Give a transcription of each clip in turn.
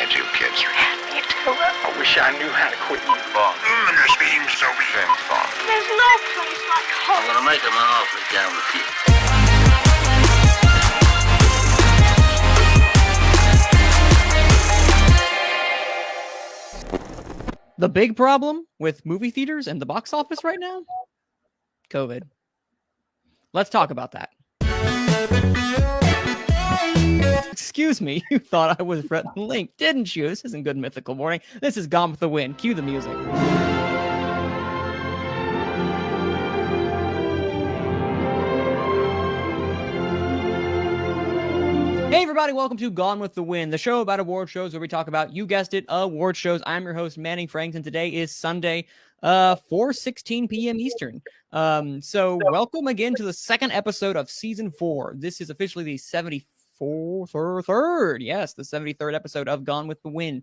at you, kids. You had me at hello. I wish I knew how to quit you. This seems so fun. There's no place like home. I'm gonna make him an offer down with you. The big problem with movie theaters and the box office right now? COVID. Let's talk about that. Excuse me, you thought I was Rhett and Link, didn't you? This isn't Good Mythical Morning. This is Gone with the Wind. Cue the music. Hey everybody, welcome to Gone with the Wind, the show about award shows where we talk about, you guessed it, award shows. I'm your host, Manning Franks, and today is Sunday, 4:16 p.m. Eastern. So welcome again to the second episode of Season 4. This is officially the 73rd episode of Gone with the Wind.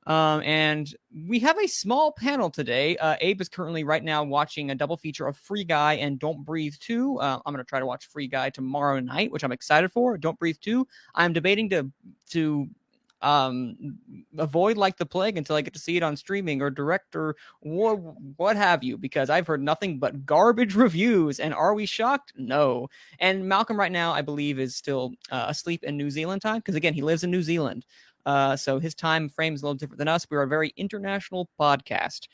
And we have a small panel today. Abe is currently right now watching a double feature of Free Guy and Don't Breathe 2. I'm going to try to watch Free Guy tomorrow night, which I'm excited for. Don't Breathe 2. I'm debating to avoid like the plague until I get to see it on streaming or direct or what have you, because I've heard nothing but garbage reviews. And are we shocked? No. And Malcolm right now, I believe, is still asleep in New Zealand time, because again, he lives in New Zealand. So his time frame is a little different than us. We're a very international podcast.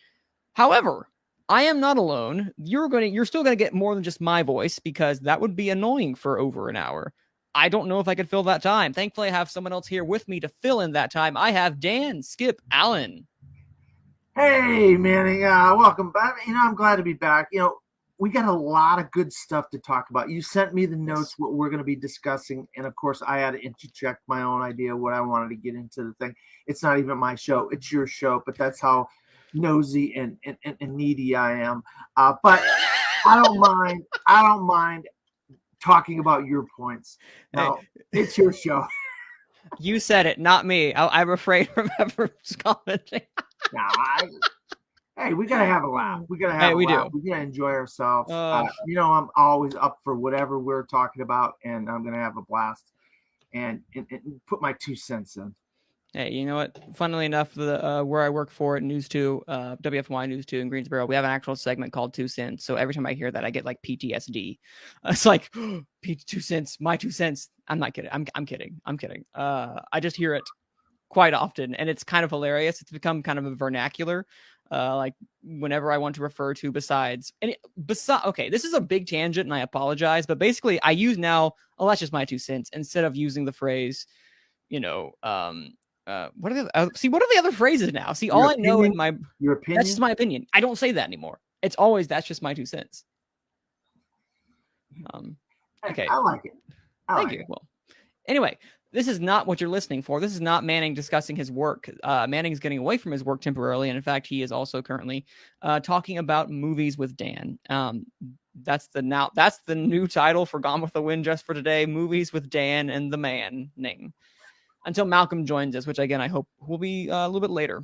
However, I am not alone. You're still gonna get more than just my voice, because that would be annoying for over an hour. I don't know if I could fill that time. Thankfully, I have someone else here with me to fill in that time. I have Dan Skip Allen. Hey, Manning. Welcome back. I'm glad to be back. We got a lot of good stuff to talk about. You sent me the notes, what we're going to be discussing. And of course, I had to interject my own idea, what I wanted to get into the thing. It's not even my show. It's your show, but that's how nosy and needy I am. But I don't mind talking about your points. No, it's your show. You said it, not me. I refrain from ever commenting. Hey, we gotta have a laugh. We gotta have a laugh. We gotta enjoy ourselves. I'm always up for whatever we're talking about, and I'm gonna have a blast and put my 2 cents in. Hey, you know what? Funnily enough, the where I work for at News 2, WFY News 2 in Greensboro, we have an actual segment called 2 cents. So every time I hear that, I get like PTSD. It's like 2 cents, my 2 cents. I'm not kidding. I'm kidding. I just hear it quite often, and it's kind of hilarious. It's become kind of a vernacular. Like whenever I want to refer to okay, this is a big tangent and I apologize, but basically I use now, that's just my 2 cents, instead of using the phrase, what are the other phrases now? See, all I know in your opinion, that's just my opinion. I don't say that anymore. It's always, that's just my 2 cents. Okay. I like it. Thank you. Well, anyway, this is not what you're listening for. This is not Manning discussing his work. Manning's getting away from his work temporarily. And in fact, he is also currently talking about movies with Dan. That's the new title for Gone with the Wind just for today. Movies with Dan and the Manning. Until Malcolm joins us, which again, I hope will be a little bit later.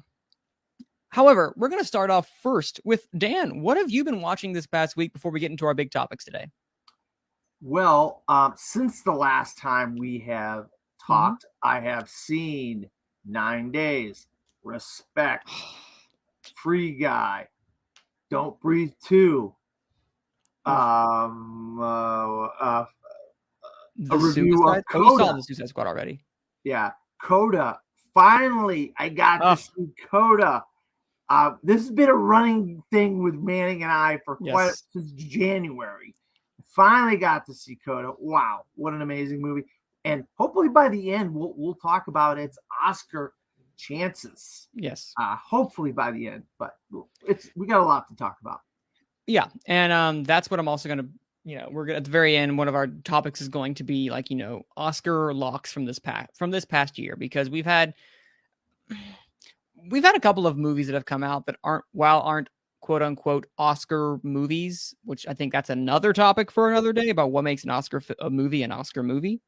However, we're going to start off first with Dan. What have you been watching this past week before we get into our big topics today? Well, since the last time we have talked, I have seen 9 Days, Respect, Free Guy, Don't Breathe 2, a review of Coda. You saw the Suicide Squad already. Yeah, Coda. Finally, I got to see Coda. This has been a running thing with Manning and I for since January. Finally got to see Coda. Wow, what an amazing movie. And hopefully by the end, we'll talk about its Oscar chances. Yes. Hopefully by the end, but we got a lot to talk about. Yeah, and that's what I'm also going to, we're gonna, at the very end, one of our topics is going to be like, Oscar locks from this past year, because we've had a couple of movies that have come out that aren't quote unquote Oscar movies, which I think that's another topic for another day about what makes a movie an Oscar movie.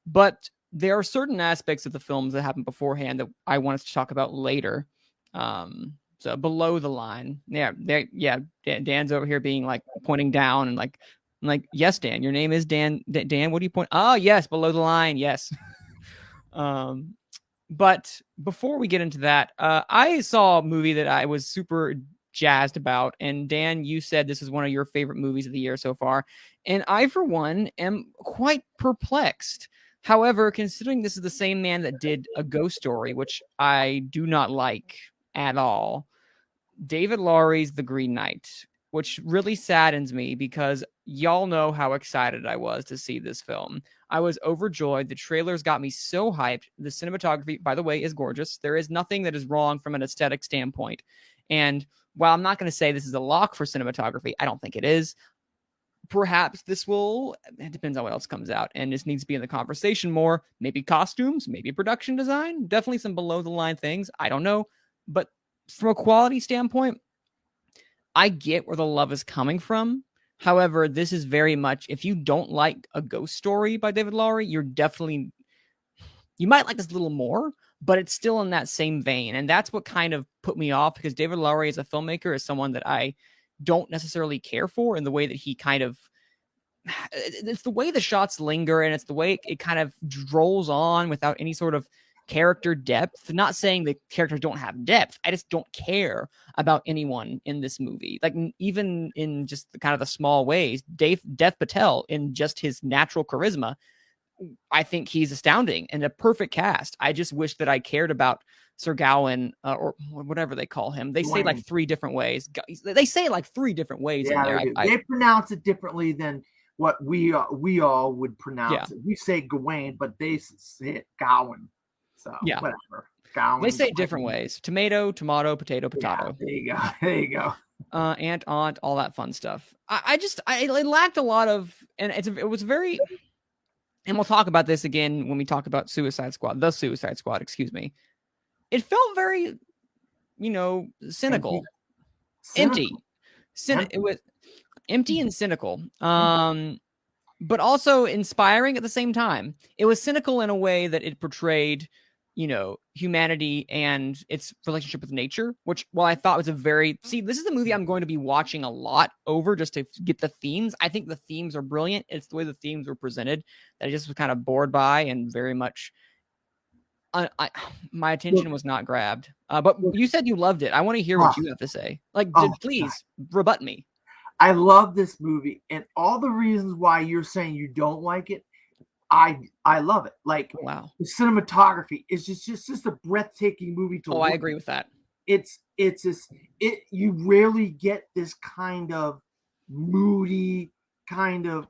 But there are certain aspects of the films that happened beforehand that I wanted to talk about later. So below the line, Dan's over here being like pointing down and like, yes, Dan, your name is Dan. Dan, what do you point? Oh, yes, below the line, yes. But before we get into that, I saw a movie that I was super jazzed about. And Dan, you said this is one of your favorite movies of the year so far. And I, for one, am quite perplexed. However, considering this is the same man that did A Ghost Story, which I do not like at all, David Lowery's The Green Knight, which really saddens me because y'all know how excited I was to see this film. I was overjoyed. The trailers got me so hyped. The cinematography, by the way, is gorgeous. There is nothing that is wrong from an aesthetic standpoint. And while I'm not going to say this is a lock for cinematography, I don't think it is. Perhaps this will, it depends on what else comes out. And this needs to be in the conversation more. Maybe costumes, maybe production design, definitely some below the line things. I don't know. But from a quality standpoint, I get where the love is coming from. However, this is very much, if you don't like A Ghost Story by David Lowery, you might like this a little more, but it's still in that same vein. And that's what kind of put me off, because David Lowery as a filmmaker is someone that I don't necessarily care for in the way that he kind of, it's the way the shots linger and it's the way it kind of rolls on without any sort of character depth. Not saying the characters don't have depth. I just don't care about anyone in this movie. Like, even in just the kind of the small ways, Dev Patel, in just his natural charisma, I think he's astounding and a perfect cast. I just wish that I cared about Sir Gawain, or whatever they call him. They say like three different ways. They say like three different ways in there. They pronounce it differently than what we all would pronounce it. We say Gawain, but they say it Gawain. So whatever. Gawain, they say it different ways. Tomato, potato. Yeah, there you go. Aunt, all that fun stuff. It lacked a lot of, and it was very, and we'll talk about this again when we talk about the Suicide Squad, excuse me. It felt very, cynical. Empty. It was empty and cynical. But also inspiring at the same time. It was cynical in a way that it portrayed, humanity and its relationship with nature, which, while I thought was this is a movie I'm going to be watching a lot over just to get the themes. I think the themes are brilliant. It's the way the themes were presented that I just was kind of bored by and very much, my attention was not grabbed. But you said you loved it. I want to hear what you have to say. Please rebut me. I love this movie, and all the reasons why you're saying you don't like it, I love it. Like, wow, the cinematography is just a breathtaking movie to look I agree with that. You rarely get this kind of moody, kind of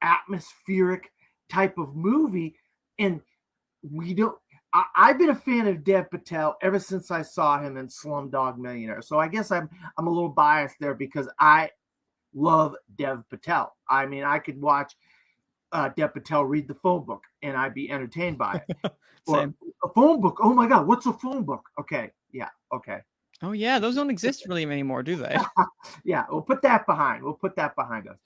atmospheric type of movie, and we don't. I've been a fan of Dev Patel ever since I saw him in Slumdog Millionaire. So I guess I'm a little biased there because I love Dev Patel. I mean, I could watch Dev Patel read the phone book and I'd be entertained by it. Same. A phone book. Oh my God, what's a phone book? Okay. Yeah. Okay. Oh yeah, those don't exist really anymore, do they? Yeah, we'll put that behind us.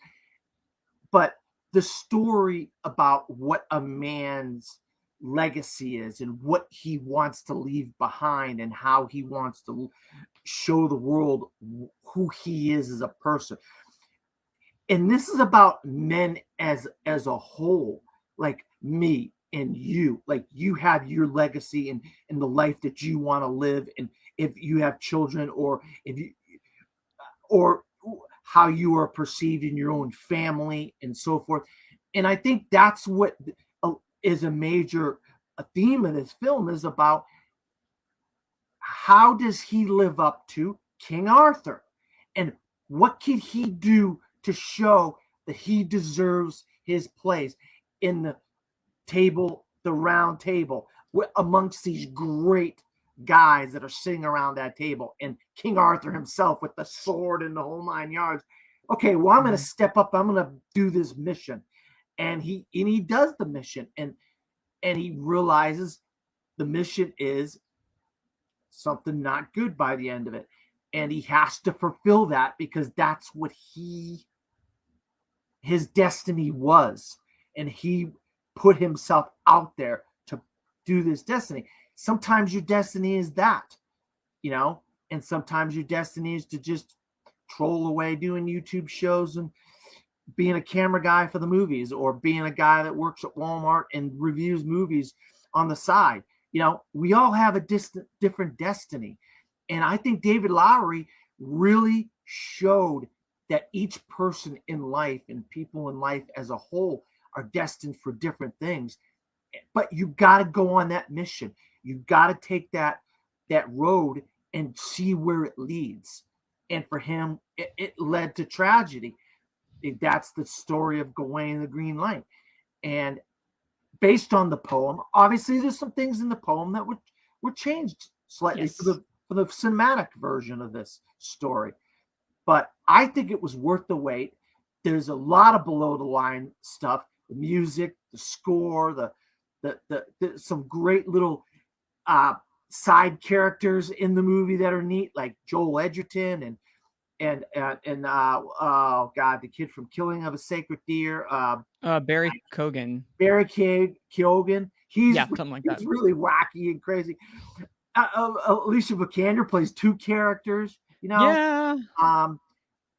But the story about what a man's legacy is and what he wants to leave behind and how he wants to show the world who he is as a person. And this is about men as a whole, like me and you. Like, you have your legacy and the life that you want to live, and if you have children, or how you are perceived in your own family and so forth. And I think that's what is a major theme of this film, is about how does he live up to King Arthur, and what can he do to show that he deserves his place in the round table amongst these great guys that are sitting around that table, and King Arthur himself with the sword and the whole 9 yards. Okay, well, I'm going to step up. I'm going to do this mission. And he does the mission, and he realizes the mission is something not good by the end of it. And he has to fulfill that because that's what his destiny was. And he put himself out there to do this destiny. Sometimes your destiny is that, and sometimes your destiny is to just troll away doing YouTube shows and being a camera guy for the movies, or being a guy that works at Walmart and reviews movies on the side. we all have a different destiny. And I think David Lowery really showed that each person in life and people in life as a whole are destined for different things. But you got to go on that mission. You got to take that road and see where it leads. And for him, it led to tragedy. That's the story of Gawain and the Green Knight. And based on the poem, obviously there's some things in the poem that were changed slightly for the cinematic version of this story. But I think it was worth the wait. There's a lot of below the line stuff, the music, the score, the some great little side characters in the movie that are neat, like Joel Edgerton and oh god, the kid from Killing of a Sacred Deer, Barry Keoghan. Barry Keoghan. He's something like that. He's really wacky and crazy. Alicia Vikander plays two characters. Yeah.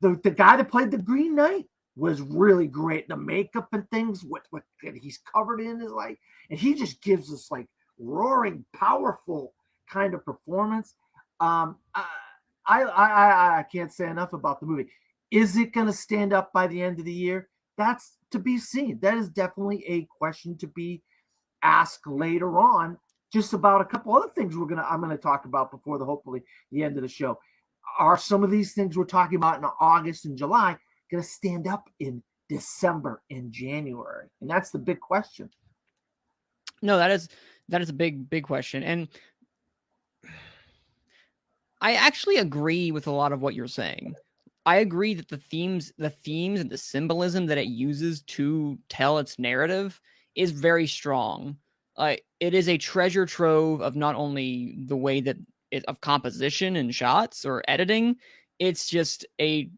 The guy that played the Green Knight was really great. The makeup and things, what he's covered in is like, and he just gives us like roaring, powerful kind of performance. I can't say enough about the movie. Is it going to stand up by the end of the year? That's to be seen. That is definitely a question to be asked later on. Just about a couple other things I'm gonna talk about before hopefully the end of the show. Are some of these things we're talking about in August and July going to stand up in December and January? And that's the big question. No, that is a big question. And I actually agree with a lot of what you're saying. I agree that the themes and the symbolism that it uses to tell its narrative is very strong. It is a treasure trove of not only the way that of composition and shots or editing. It's just it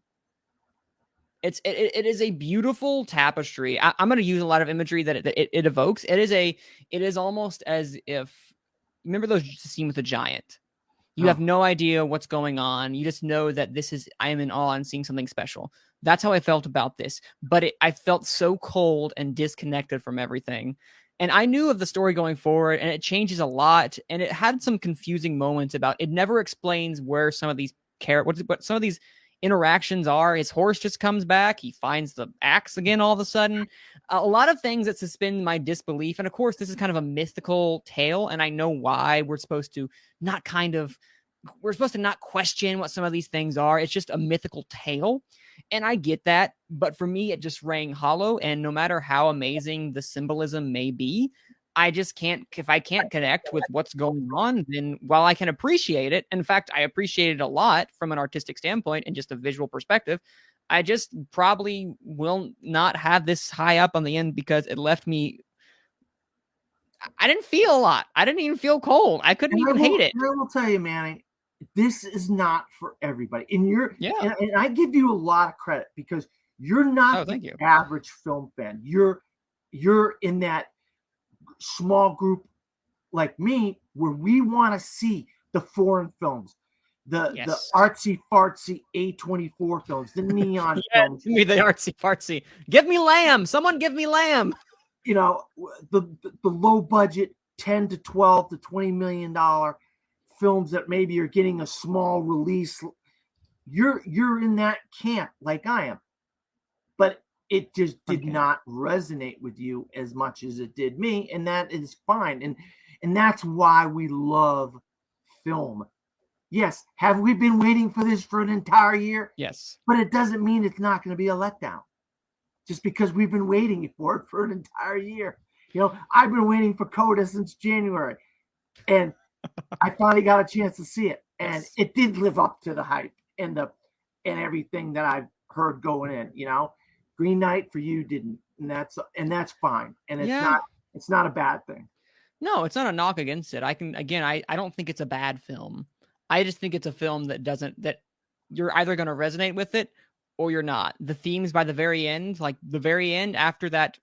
is a beautiful tapestry. I'm going to use a lot of imagery that it evokes. It is almost as if, remember those scene with the giant. You have no idea what's going on. You just know that I am in awe and seeing something special. That's how I felt about this. But I felt so cold and disconnected from everything. And I knew of the story going forward, and it changes a lot. And it had some confusing moments about it. Never explains where some of these what some of these interactions are. His horse just comes back. He finds the axe again all of a sudden. A lot of things that suspend my disbelief. And of course, this is kind of a mythical tale, and I know why we're supposed to not question what some of these things are. It's just a mythical tale. And I get that. But for me, it just rang hollow. And no matter how amazing the symbolism may be, I just can't, if I can't connect with what's going on, then while I can appreciate it, in fact, I appreciate it a lot from an artistic standpoint and just a visual perspective, I just probably will not have this high up on the end because it left me, I didn't feel a lot. I didn't even feel cold. I couldn't even hate it. I will tell you, Manny, this is not for everybody. And I give you a lot of credit because you're not the average film fan. You're in that small group like me where we want to see the foreign films, the artsy fartsy A24 films, the neon films. Give me the artsy fartsy. Give me Lamb. Someone give me Lamb. The low budget 10 to 12 to $20 million films that maybe you're getting a small release. You're in that camp like I am. But it just did not resonate with you as much as it did me, and that is fine. And that's why we love film. Yes, have we been waiting for this for an entire year? Yes. But it doesn't mean it's not going to be a letdown. Just because we've been waiting for it for an entire year. I've been waiting for Coda since January, and I finally got a chance to see it, and it did live up to the hype and everything that I've heard going in. Green Knight for you didn't, and that's fine, and it's not a bad thing. No, it's not a knock against it. I don't think it's a bad film. I just think it's a film that you're either going to resonate with it or you're not. The themes by the very end, after that,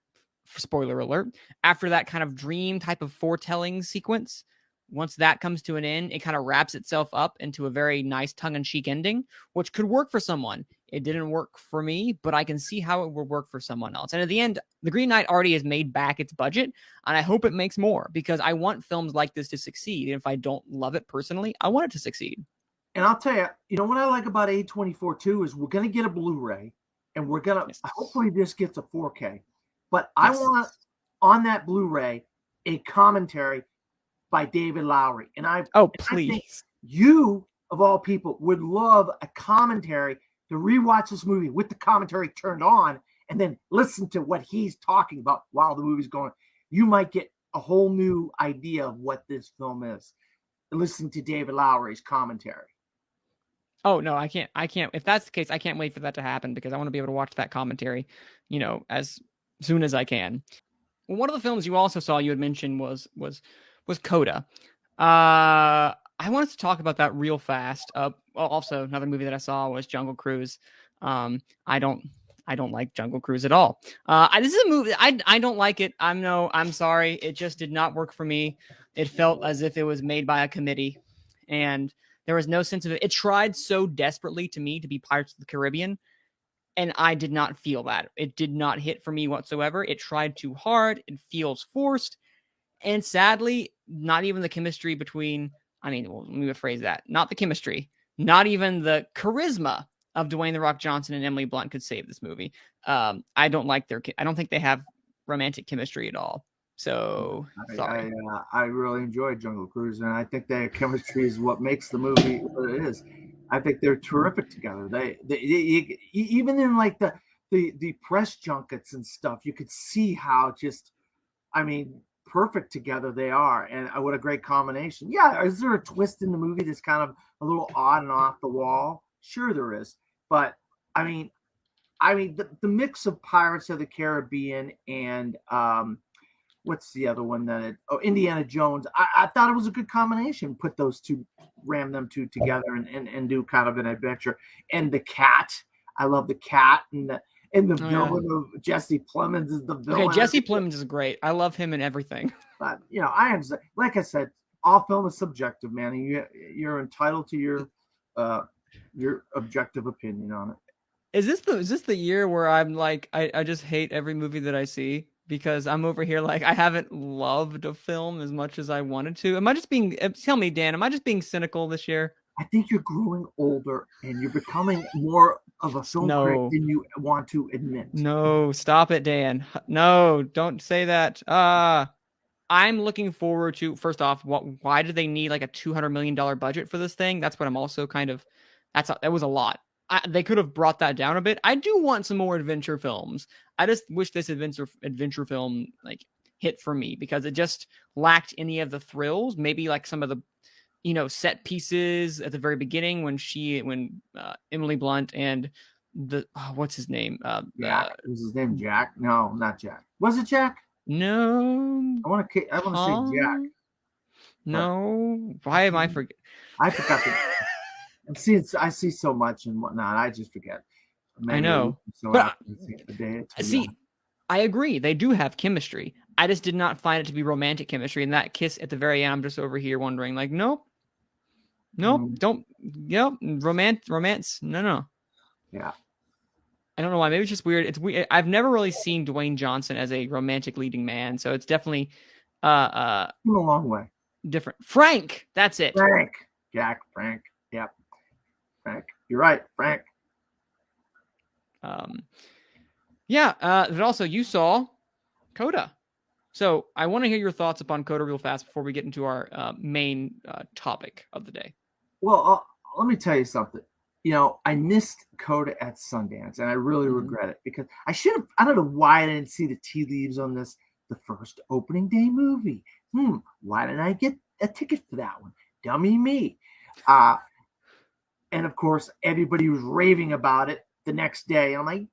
spoiler alert, after that kind of dream type of foretelling sequence, once that comes to an end, it kind of wraps itself up into a very nice tongue-in-cheek ending, which could work for someone. It didn't work for me, but I can see how it would work for someone else. And at the end, The Green Knight already has made back its budget, and I hope it makes more because I want films like this to succeed. And if I don't love it personally, I want it to succeed. And I'll tell you, what I like about A24 too is we're going to get a Blu-ray, and we're going to hopefully this gets a 4K. But I want on that Blu-ray a commentary by David Lowery. And please. I think you, of all people, would love a commentary to rewatch this movie with the commentary turned on and then listen to what he's talking about while the movie's going. You might get a whole new idea of what this film is. Listening to David Lowery's commentary. Oh, no, I can't. If that's the case, I can't wait for that to happen because I want to be able to watch that commentary, as soon as I can. Well, one of the films you also saw, you had mentioned was Coda. I wanted to talk about that real fast. Also, another movie that I saw was Jungle Cruise. I don't like Jungle Cruise at all. This is a movie I don't like it. I'm sorry. It just did not work for me. It felt as if it was made by a committee, and there was no sense of it. It tried so desperately to me to be Pirates of the Caribbean, and I did not feel that. It did not hit for me whatsoever. It tried too hard. It feels forced, and sadly, not even the chemistry between. Let me rephrase that. Not the chemistry, not even the charisma of Dwayne "The Rock" Johnson and Emily Blunt could save this movie. I don't think they have romantic chemistry at all. So sorry. I really enjoyed Jungle Cruise, and I think their chemistry is what makes the movie what it is. I think they're terrific together. They even in like the press junkets and stuff, you could see how perfect together they are, and what a great combination. Yeah, is there a twist in the movie that's kind of a little odd and off the wall? Sure there is, but the mix of Pirates of the Caribbean and what's the other one Indiana Jones. I thought it was a good combination. Put those two, ram them two together and do kind of an adventure. And the cat, I love the cat and the villain of Jesse Plemons is the villain. Okay, Jesse Plemons is great. I love him in everything. But I am, like I said, all film is subjective, man. And you're entitled to your objective opinion on it. Is this the year where I'm like I just hate every movie that I see because I'm over here like I haven't loved a film as much as I wanted to? Am I just being? Tell me, Dan. Am I just being cynical this year? I think you're growing older and you're becoming more of a film critic than you want to admit. No, stop it, Dan. No, don't say that. I'm looking forward to, first off, why do they need like a $200 million budget for this thing? That's what I'm also that was a lot. They could have brought that down a bit. I do want some more adventure films. I just wish this adventure film like hit for me because it just lacked any of the thrills. Maybe like some of the set pieces at the very beginning when Emily Blunt and what's his name? Jack. Was his name Jack? No, not Jack. Was it Jack? No. I want to say Jack. No. Why am I forgetting? I forgot I see so much and whatnot. I just forget. I know. But I agree. They do have chemistry. I just did not find it to be romantic chemistry. And that kiss at the very end, I'm just over here wondering, like, nope, don't, romance. No. Yeah. I don't know why. Maybe it's just weird. It's weird. I've never really seen Dwayne Johnson as a romantic leading man. So it's definitely, a long way. Different. Frank. That's it. Frank. Jack. Frank. Yep. Frank. You're right. Frank. But also you saw Coda. So I want to hear your thoughts upon Coda real fast before we get into our main topic of the day. Well, let me tell you something. I missed Coda at Sundance, and I really regret it because I don't know why I didn't see the tea leaves on the first opening day movie. Why didn't I get a ticket for that one? Dummy me. And of course, everybody was raving about it the next day. I'm like,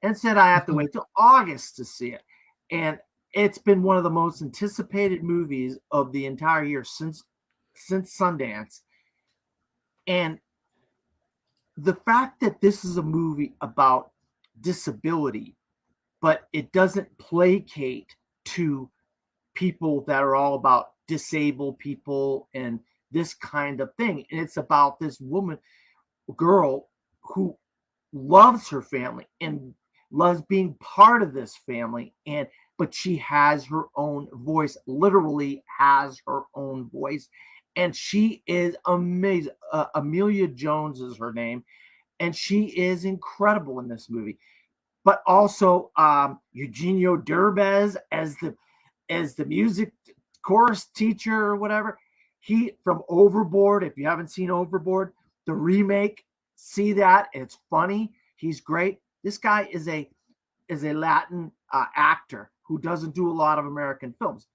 and said I have to wait till August to see it. And it's been one of the most anticipated movies of the entire year since Sundance. And the fact that this is a movie about disability, but it doesn't placate to people that are all about disabled people and this kind of thing. And it's about this girl who loves her family and loves being part of this family, but she has her own voice, literally has her own voice, and she is amazing. Amelia Jones is her name, and she is incredible in this movie. But also Eugenio Derbez as the music chorus teacher or whatever. He from Overboard. If you haven't seen Overboard, the remake, see that. It's funny. He's great. This guy is a Latin actor who doesn't do a lot of American films.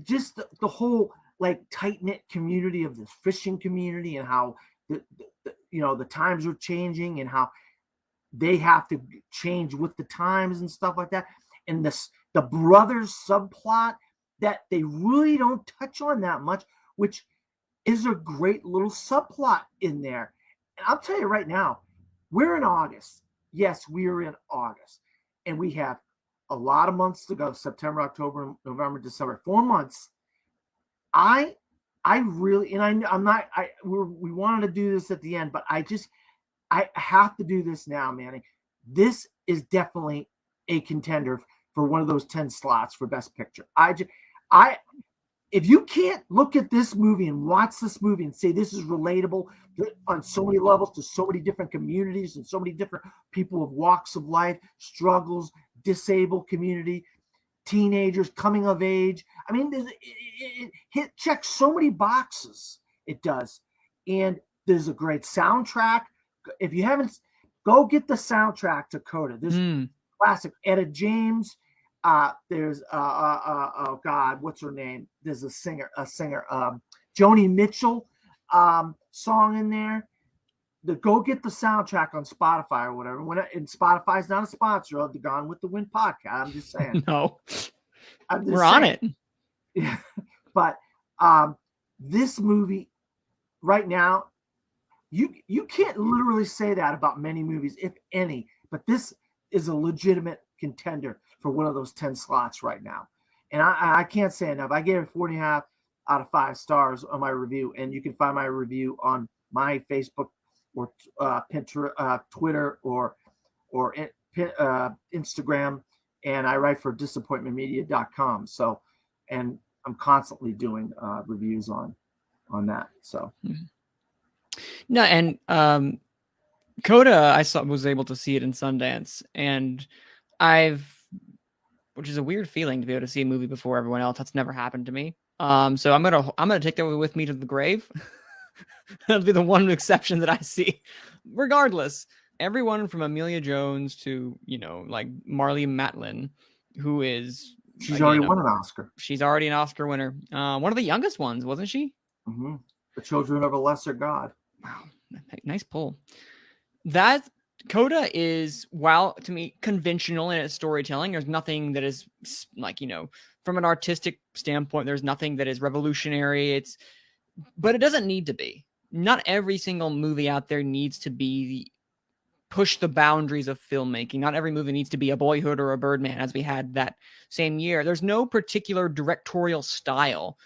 Just the whole like tight knit community of this fishing community, and how the times are changing and how they have to change with the times and stuff like that. And the brothers subplot that they really don't touch on that much, which is a great little subplot in there. And I'll tell you right now, we're in August. Yes, we are in August. And we have a lot of months to go. September, October, November, December. 4 months. I really, and we wanted to do this at the end, but I have to do this now, Manny. This is definitely a contender for one of those 10 slots for Best Picture. If you can't look at this movie and watch this movie and say this is relatable on so many levels to so many different communities and so many different people of walks of life, struggles, disabled community, teenagers, coming of age. I mean, it checks so many boxes. It does. And there's a great soundtrack. If you haven't, go get the soundtrack to Coda. This classic. Etta James. There's oh God, what's her name? There's a singer, Joni Mitchell song in there. Go get the soundtrack on Spotify or whatever. And Spotify's not a sponsor of the Gone with the Wind podcast. I'm just saying. No, we're on it. Yeah, but this movie right now, you can't literally say that about many movies, if any. But this is a legitimate contender for one of those 10 slots right now. And I can't say enough. I gave it 4.5 out of 5 stars on my review. And you can find my review on my Facebook or Pinterest, Twitter or Instagram. And I write for disappointmentmedia.com. So, and I'm constantly doing reviews on that. So. No, and Coda, was able to see it in Sundance, and which is a weird feeling to be able to see a movie before everyone else. That's never happened to me. So I'm gonna take that with me to the grave. That'll be the one exception that I see. Regardless, everyone from Amelia Jones to like Marlee Matlin, who is she's already won an Oscar. She's already an Oscar winner. One of the youngest ones, wasn't she? Mm-hmm. The Children of a Lesser God. Wow, nice pull. That Coda is, while to me conventional in its storytelling, there's nothing that is like, from an artistic standpoint, there's nothing that is revolutionary. But it doesn't need to be. Not every single movie out there needs to be push the boundaries of filmmaking. Not every movie needs to be a Boyhood or a Birdman, as we had that same year. There's no particular directorial style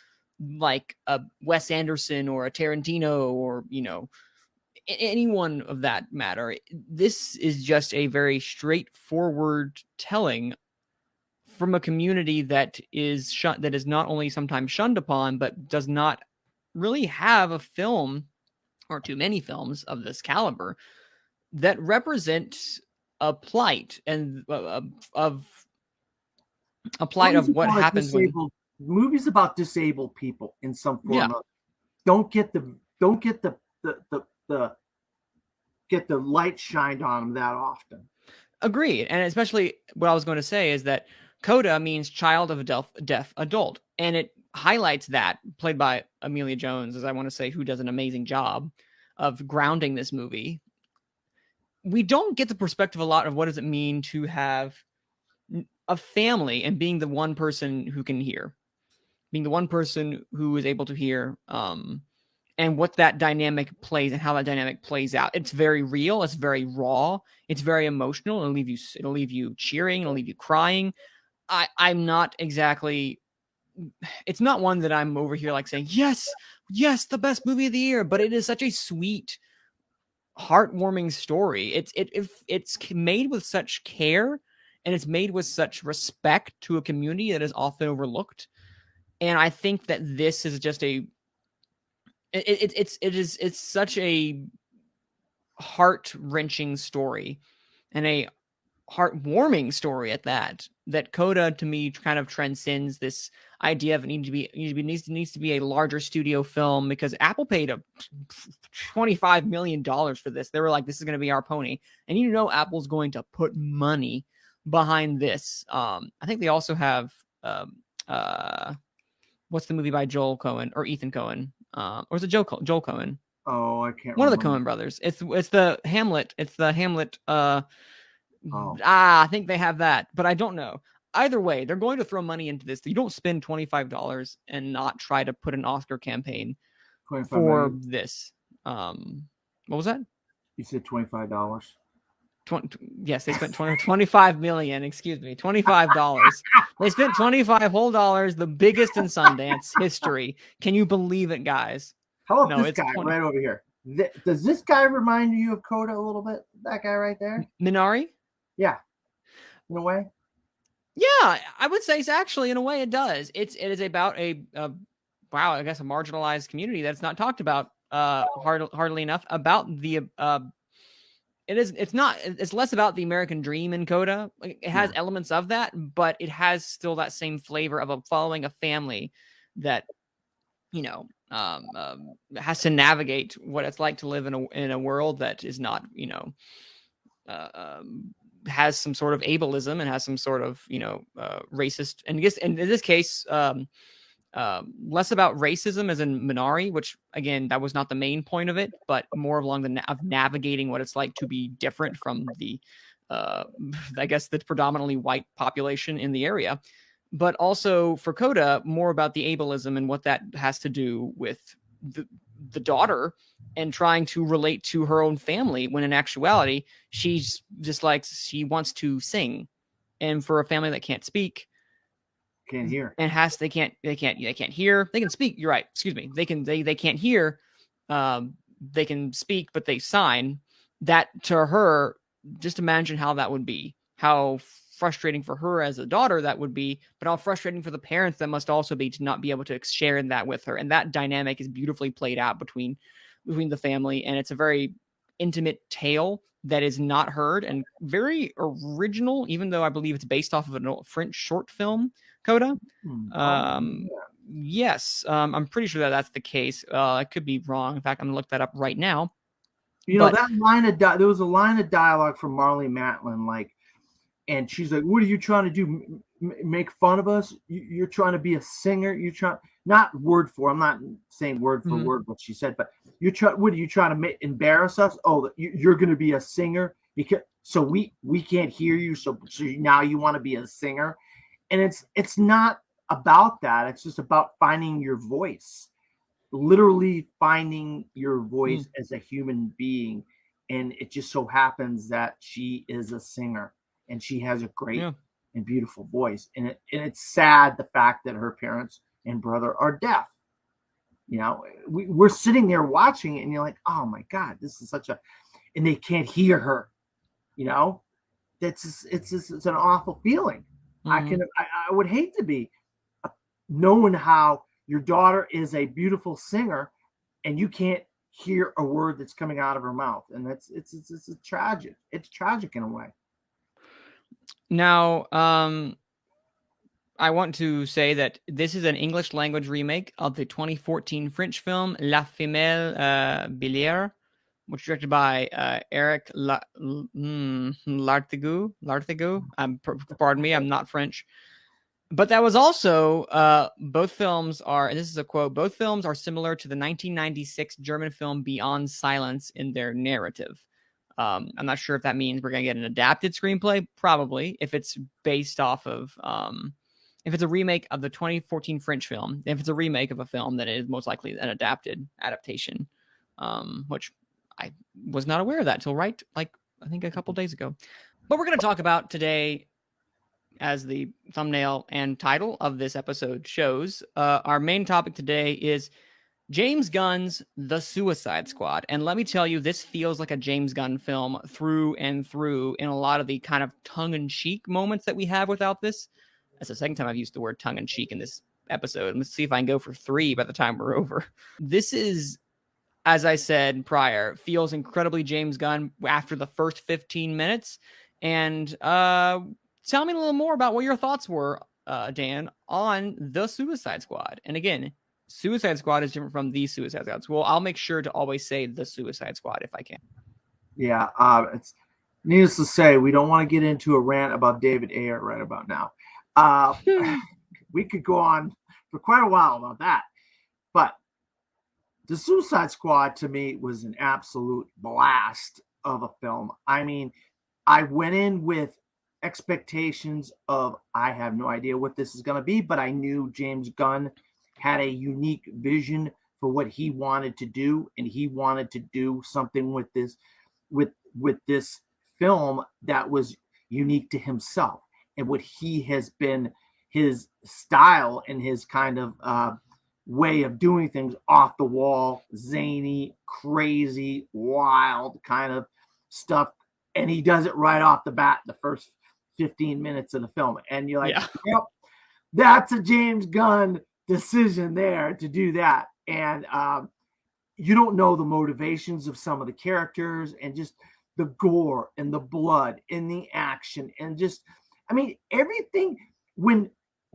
like a Wes Anderson or a Tarantino or, anyone of that matter. This is just a very straightforward telling from a community that is not only sometimes shunned upon, but does not really have a film or too many films of this caliber that represent a plight and of what happens when movies about disabled people in some form. Yeah. Don't get the light shined on them that often. Agreed. And especially what I was going to say is that Coda means child of a deaf adult. And it highlights that, played by Amelia Jones, as I want to say, who does an amazing job of grounding this movie. We don't get the perspective a lot of what does it mean to have a family and being the one person who can hear, being the one person who is able to hear, and what that dynamic plays and how that dynamic plays out. It's very real. It's very raw. It's very emotional. It'll leave you cheering. It'll leave you crying. I'm not exactly, it's not one that I'm over here like saying, yes, the best movie of the year, but it is such a sweet heartwarming story. It's made with such care, and it's made with such respect to a community that is often overlooked. And I think that this is just it's such a heart-wrenching story, and a heartwarming story at that. That Coda to me kind of transcends this idea of it needs to be a larger studio film, because Apple paid $25 million for this. They were like, this is going to be our pony, and Apple's going to put money behind this. I think they also have what's the movie by Joel Cohen or Ethan Cohen, or is it Joel Cohen? Oh, I can't. One remember. of the Coen brothers. It's the Hamlet. It's the Hamlet. Oh. I think they have that, but I don't know. Either way, they're going to throw money into this. You don't spend $25 and not try to put an Oscar campaign for million. this. What was that? You said $25. Yes, they spent 25 million. Excuse me, $25. They spent 25 whole dollars, the biggest in Sundance history. Can you believe it, guys? How about this guy right over here? Does this guy remind you of Coda a little bit? That guy right there? Minari? Yeah. In a way? Yeah, I would say it's actually, in a way, it does. It is about a marginalized community that's not talked about hardly enough. About the it's less about the American dream in Coda. It has elements of that, but it has still that same flavor of following a family that has to navigate what it's like to live in a world that is not has some sort of ableism and has some sort of racist, and in this case less about racism as in Minari, which again that was not the main point of it, but more along of navigating what it's like to be different from the I guess the predominantly white population in the area. But also for Coda, more about the ableism and what that has to do with the daughter and trying to relate to her own family, when in actuality she's just like, she wants to sing, and for a family that can't speak, can't hear, and they can't hear. They can speak. You're right. Excuse me. They can't hear. They can speak, but they sign. That to her, just imagine how that would be. How frustrating for her as a daughter that would be, but how frustrating for the parents that must also be to not be able to share in that with her. And that dynamic is beautifully played out between the family, and it's a very intimate tale that is not heard and very original, even though I believe it's based off of a French short film, Coda. Yes, I'm pretty sure that's the case. I could be wrong. In fact, I'm gonna look that up right now. That line of there was a line of dialogue from Marlee Matlin, and she's like, "What are you trying to do? Make fun of us? You're trying to be a singer? You're trying not word for. I'm not saying word for word what she said, but what are you trying to embarrass us? Oh, you're going to be a singer because so we can't hear you. So now you want to be a singer, and it's not about that. It's just about finding your voice, literally finding your voice as a human being, and it just so happens that she is a singer." And she has a great and beautiful voice. And it's sad the fact that her parents and brother are deaf. We're sitting there watching it, and you're like, oh my God, this is and they can't hear her. It's an awful feeling. I would hate to be knowing how your daughter is a beautiful singer and you can't hear a word that's coming out of her mouth. And it's tragic. It's tragic in a way. Now, I want to say that this is an English language remake of the 2014 French film La Femelle Bélier, which was directed by Eric Lartigue. Pardon me, I'm not French. But that was also, both films are, and this is a quote, both films are similar to the 1996 German film Beyond Silence in their narrative. I'm not sure if that means we're going to get an adapted screenplay. Probably, if it's based off of, if it's a remake of the 2014 French film. If it's a remake of a film, then it is most likely an adaptation, which I was not aware of that till I think a couple days ago. But we're going to talk about today, as the thumbnail and title of this episode shows, our main topic today is James Gunn's The Suicide Squad. And let me tell you, this feels like a James Gunn film through and through in a lot of the kind of tongue-in-cheek moments that we have without this. That's the second time I've used the word tongue-in-cheek in this episode. Let's see if I can go for 3 by the time we're over. This is, as I said prior, feels incredibly James Gunn after the first 15 minutes. And tell me a little more about what your thoughts were, Dan, on The Suicide Squad. And again, Suicide Squad is different from The Suicide Squad. Well, I'll make sure to always say The Suicide Squad if I can. Yeah, it's needless to say, we don't want to get into a rant about David Ayer right about now. We could go on for quite a while about that. But The Suicide Squad, to me, was an absolute blast of a film. I mean, I went in with expectations of, I have no idea what this is going to be, but I knew James Gunn had a unique vision for what he wanted to do, and he wanted to do something with this film that was unique to himself and what he has been, his style and his kind of way of doing things, off the wall, zany, crazy, wild kind of stuff. And he does it right off the bat, the first 15 minutes of the film. And you're like, Yep, that's a James Gunn decision there to do that. And you don't know the motivations of some of the characters, and just the gore and the blood and the action, and just, I mean, everything. When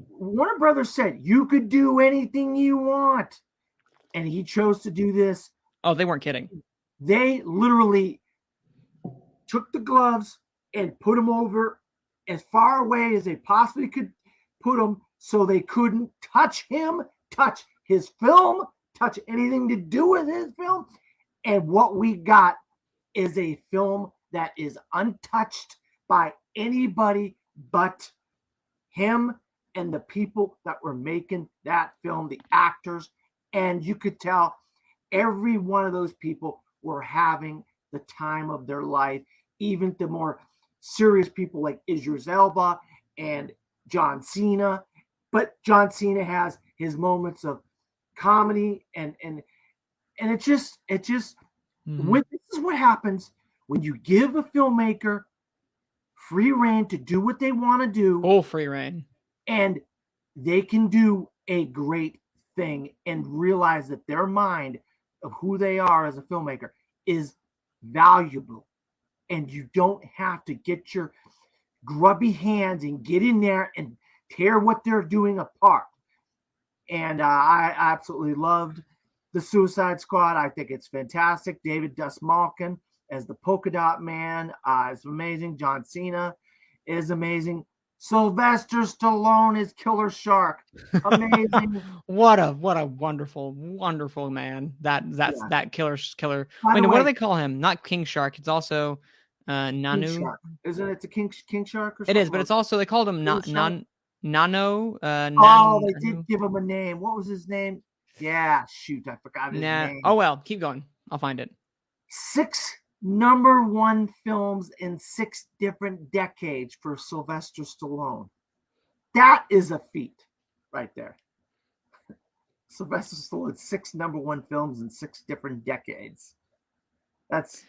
Warner Brothers said you could do anything you want, and he chose to do this. Oh, they weren't kidding. They literally took the gloves and put them over as far away as they possibly could put them, so they couldn't touch him, touch his film, touch anything to do with his film. And what we got is a film that is untouched by anybody but him and the people that were making that film, the actors. And you could tell every one of those people were having the time of their life, even the more serious people like Idris Elba and John Cena. But John Cena has his moments of comedy, and it just when, this is what happens when you give a filmmaker free reign to do what they want to do. Oh, free reign. And they can do a great thing and realize that their mind of who they are as a filmmaker is valuable. And you don't have to get your grubby hands and get in there and tear what they're doing apart. And I absolutely loved The Suicide Squad. I think it's fantastic. David Dastmalchian as the Polka Dot Man is amazing. John Cena is amazing. Sylvester Stallone is Killer Shark. Amazing. What a wonderful man. That killer. Wait, what do they call him? Not King Shark. It's also Nanu. Isn't it the King Shark? Or it is, but it's also, they called him Nano. They did give him a name. What was his name? Yeah, shoot, I forgot his name. Oh well, keep going. I'll find it. 6 number 1 films in 6 different decades for Sylvester Stallone. That is a feat right there. Sylvester Stallone, 6 number 1 films in 6 different decades. That's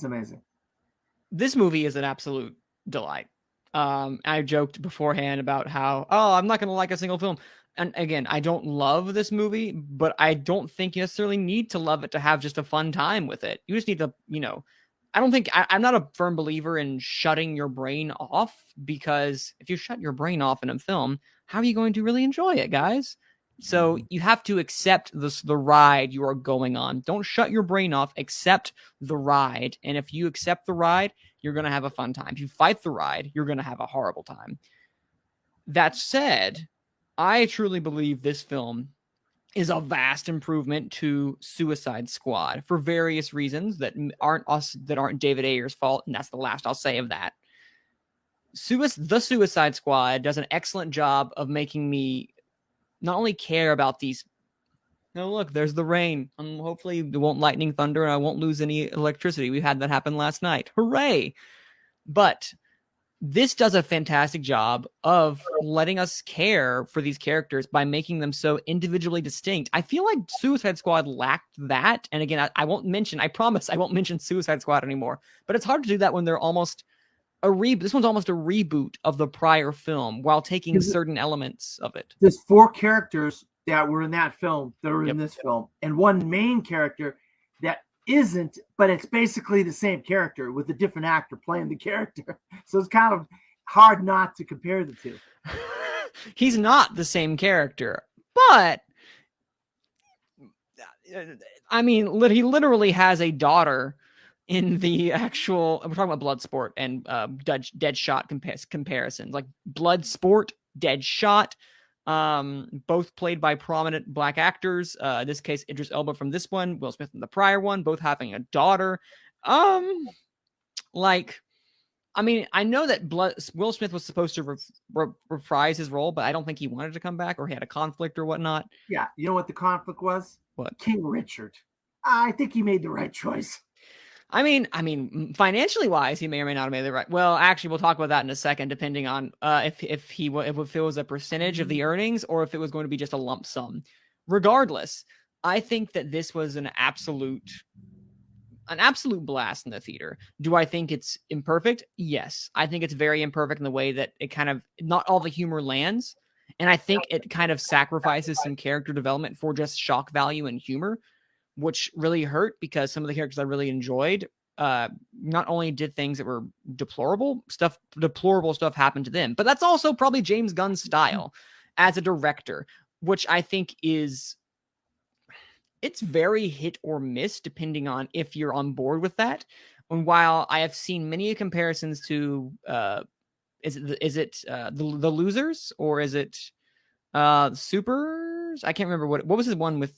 amazing. This movie is an absolute delight. I joked beforehand about how, I'm not going to like a single film. And again, I don't love this movie, but I don't think you necessarily need to love it to have just a fun time with it. You just need to, I'm not a firm believer in shutting your brain off, because if you shut your brain off in a film, how are you going to really enjoy it, guys? So you have to accept the ride you are going on. Don't shut your brain off, accept the ride. And if you accept the ride, you're going to have a fun time. If you fight the ride, you're going to have a horrible time. That said, I truly believe this film is a vast improvement to Suicide Squad for various reasons that aren't David Ayer's fault, and that's the last I'll say of that. The Suicide Squad does an excellent job of making me not only care about these. No, look, there's the rain. Hopefully it won't lightning thunder and I won't lose any electricity. We had that happen last night. Hooray! But this does a fantastic job of letting us care for these characters by making them so individually distinct. I feel like Suicide Squad lacked that. And again, I promise I won't mention Suicide Squad anymore, but it's hard to do that when they're almost this one's almost a reboot of the prior film while taking certain elements of it. There's 4 characters that were in that film that are in Yep. this film, and one main character that isn't, but it's basically the same character with a different actor playing the character. So it's kind of hard not to compare the two. He's not the same character, but I mean, he literally has a daughter in the actual. We're talking about Bloodsport and Deadshot comparisons, like Bloodsport, Deadshot, both played by prominent black actors. In this case, Idris Elba from this one, Will Smith in the prior one, both having a daughter. I mean, I know that Will Smith was supposed to reprise his role, but I don't think he wanted to come back, or he had a conflict or whatnot. Yeah, you know what the conflict was? What? King Richard. I think he made the right choice. I mean, financially wise, he may or may not have made the right. Well, actually, we'll talk about that in a second, depending on if it was a percentage of the earnings or if it was going to be just a lump sum. Regardless, I think that this was an absolute blast in the theater. Do I think it's imperfect? Yes, I think it's very imperfect in the way that it kind of not all the humor lands, and I think it kind of sacrifices some character development for just shock value and humor, which really hurt because some of the characters I really enjoyed not only did things that were deplorable stuff happened to them, but that's also probably James Gunn's style as a director, which I think it's very hit or miss depending on if you're on board with that. And while I have seen many comparisons to is it the Losers, or is it Supers? I can't remember what was his one with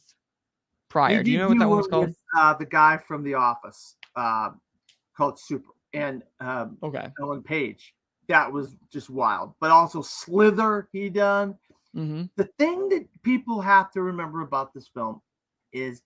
prior. Do you know what that one was called? With, the guy from The Office, called Super, and Ellen Page. That was just wild. But also Slither he done. Mm-hmm. The thing that people have to remember about this film is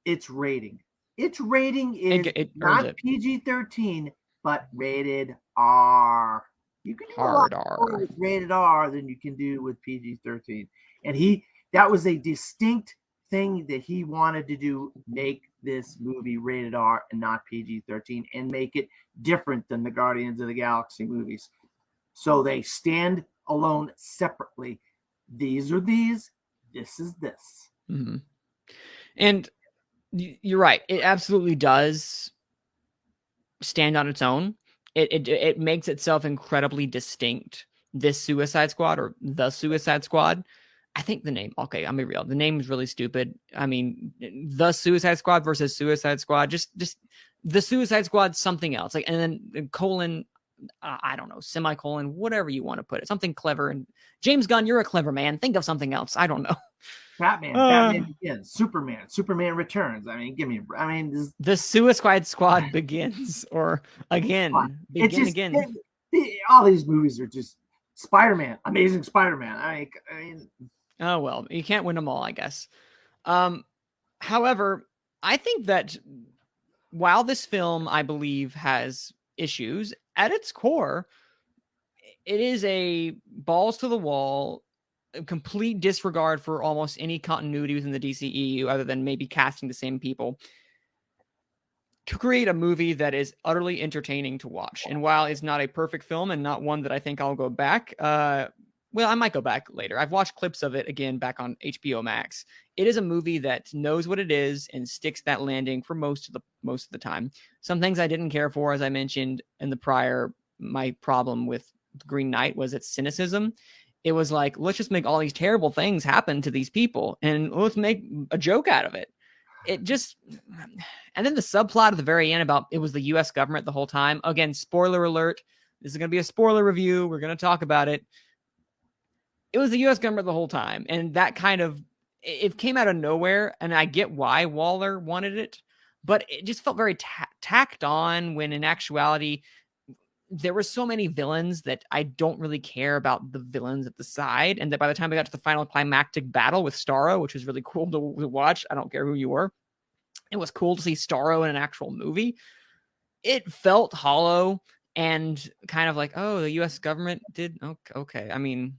its rating. Its rating is not PG-13, but rated R. You can do Hard a lot R more with rated R than you can do with PG-13. And that was a distinct thing that he wanted to do, make this movie rated R and not PG-13, and make it different than the Guardians of the Galaxy movies. So they stand alone separately. These are these, this is this. Mm-hmm. And you're right. It absolutely does stand on its own. It makes itself incredibly distinct. This Suicide Squad, or the Suicide Squad. I think the name, okay, I'm being real. The name is really stupid. I mean, the Suicide Squad versus Suicide Squad, just the Suicide Squad, something else. Like, and then colon, I don't know, semicolon, whatever you want to put it. Something clever. And James Gunn, you're a clever man. Think of something else. I don't know. Batman Begins, Superman Returns. I mean, the Suicide Squad begins, or again, again. All these movies are just Spider-Man, Amazing Spider-Man. I mean, oh well, you can't win them all, I guess. However, I think that while this film, I believe, has issues, at its core, it is a balls to the wall, complete disregard for almost any continuity within the DCEU, other than maybe casting the same people, to create a movie that is utterly entertaining to watch. And while it's not a perfect film and not one that I think I'll go back, well, I might go back later. I've watched clips of it again back on HBO Max. It is a movie that knows what it is and sticks that landing for most of the time. Some things I didn't care for, as I mentioned in the prior, my problem with Green Knight was its cynicism. It was like, let's just make all these terrible things happen to these people and let's make a joke out of it. And then the subplot at the very end about it was the U.S. government the whole time. Again, spoiler alert. This is going to be a spoiler review. We're going to talk about it. It was the U.S. government the whole time. And that it came out of nowhere. And I get why Waller wanted it, but it just felt very tacked on, when in actuality, there were so many villains that I don't really care about the villains at the side. And that by the time we got to the final climactic battle with Starro, which was really cool to watch, I don't care who you were, it was cool to see Starro in an actual movie. It felt hollow, and kind of like, oh, the U.S. government did okay. I mean,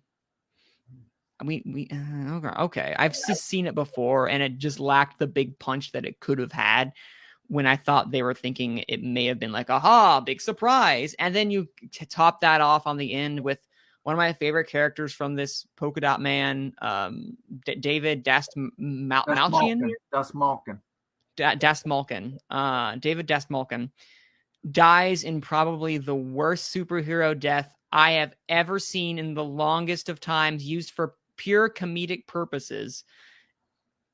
okay. I've seen it before, and it just lacked the big punch that it could have had. When I thought they were thinking it may have been like, aha, big surprise. And then you top that off on the end with one of my favorite characters from this Polka Dot Man, David Dastmalchian. David Dastmalchian dies in probably the worst superhero death I have ever seen in the longest of times, used for pure comedic purposes.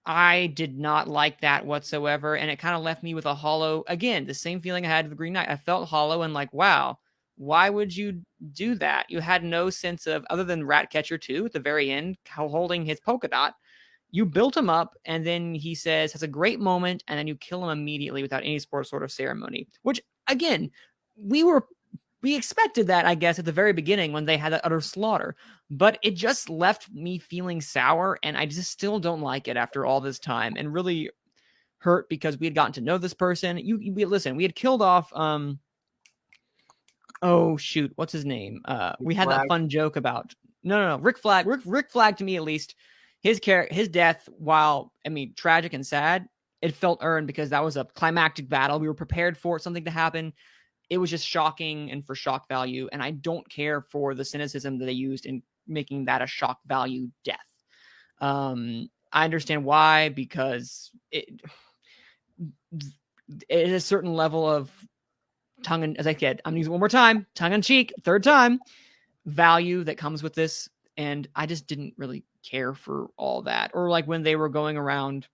I did not like that whatsoever, and it kind of left me with a hollow, again, the same feeling I had with the Green Knight. I felt hollow and like, wow, why would you do that? You had no sense of, other than Ratcatcher 2 at the very end, holding his polka dot. You built him up, and then he says, has a great moment, and then you kill him immediately without any sort of ceremony, which, again, we expected that, I guess, at the very beginning when they had that utter slaughter, but it just left me feeling sour, and I just still don't like it after all this time, and really hurt because we had gotten to know this person. Listen, we had killed off, oh shoot, what's his name? We had that fun joke about, no, Rick Flag. Rick Flag, to me at least, his death, while, I mean, tragic and sad, it felt earned because that was a climactic battle. We were prepared for something to happen. It was just shocking and for shock value. And I don't care for the cynicism that they used in making that a shock value death. I understand why, because it is a certain level of as I said, I'm using it one more time, tongue in cheek, third time, value that comes with this. And I just didn't really care for all that. Or like when they were going around,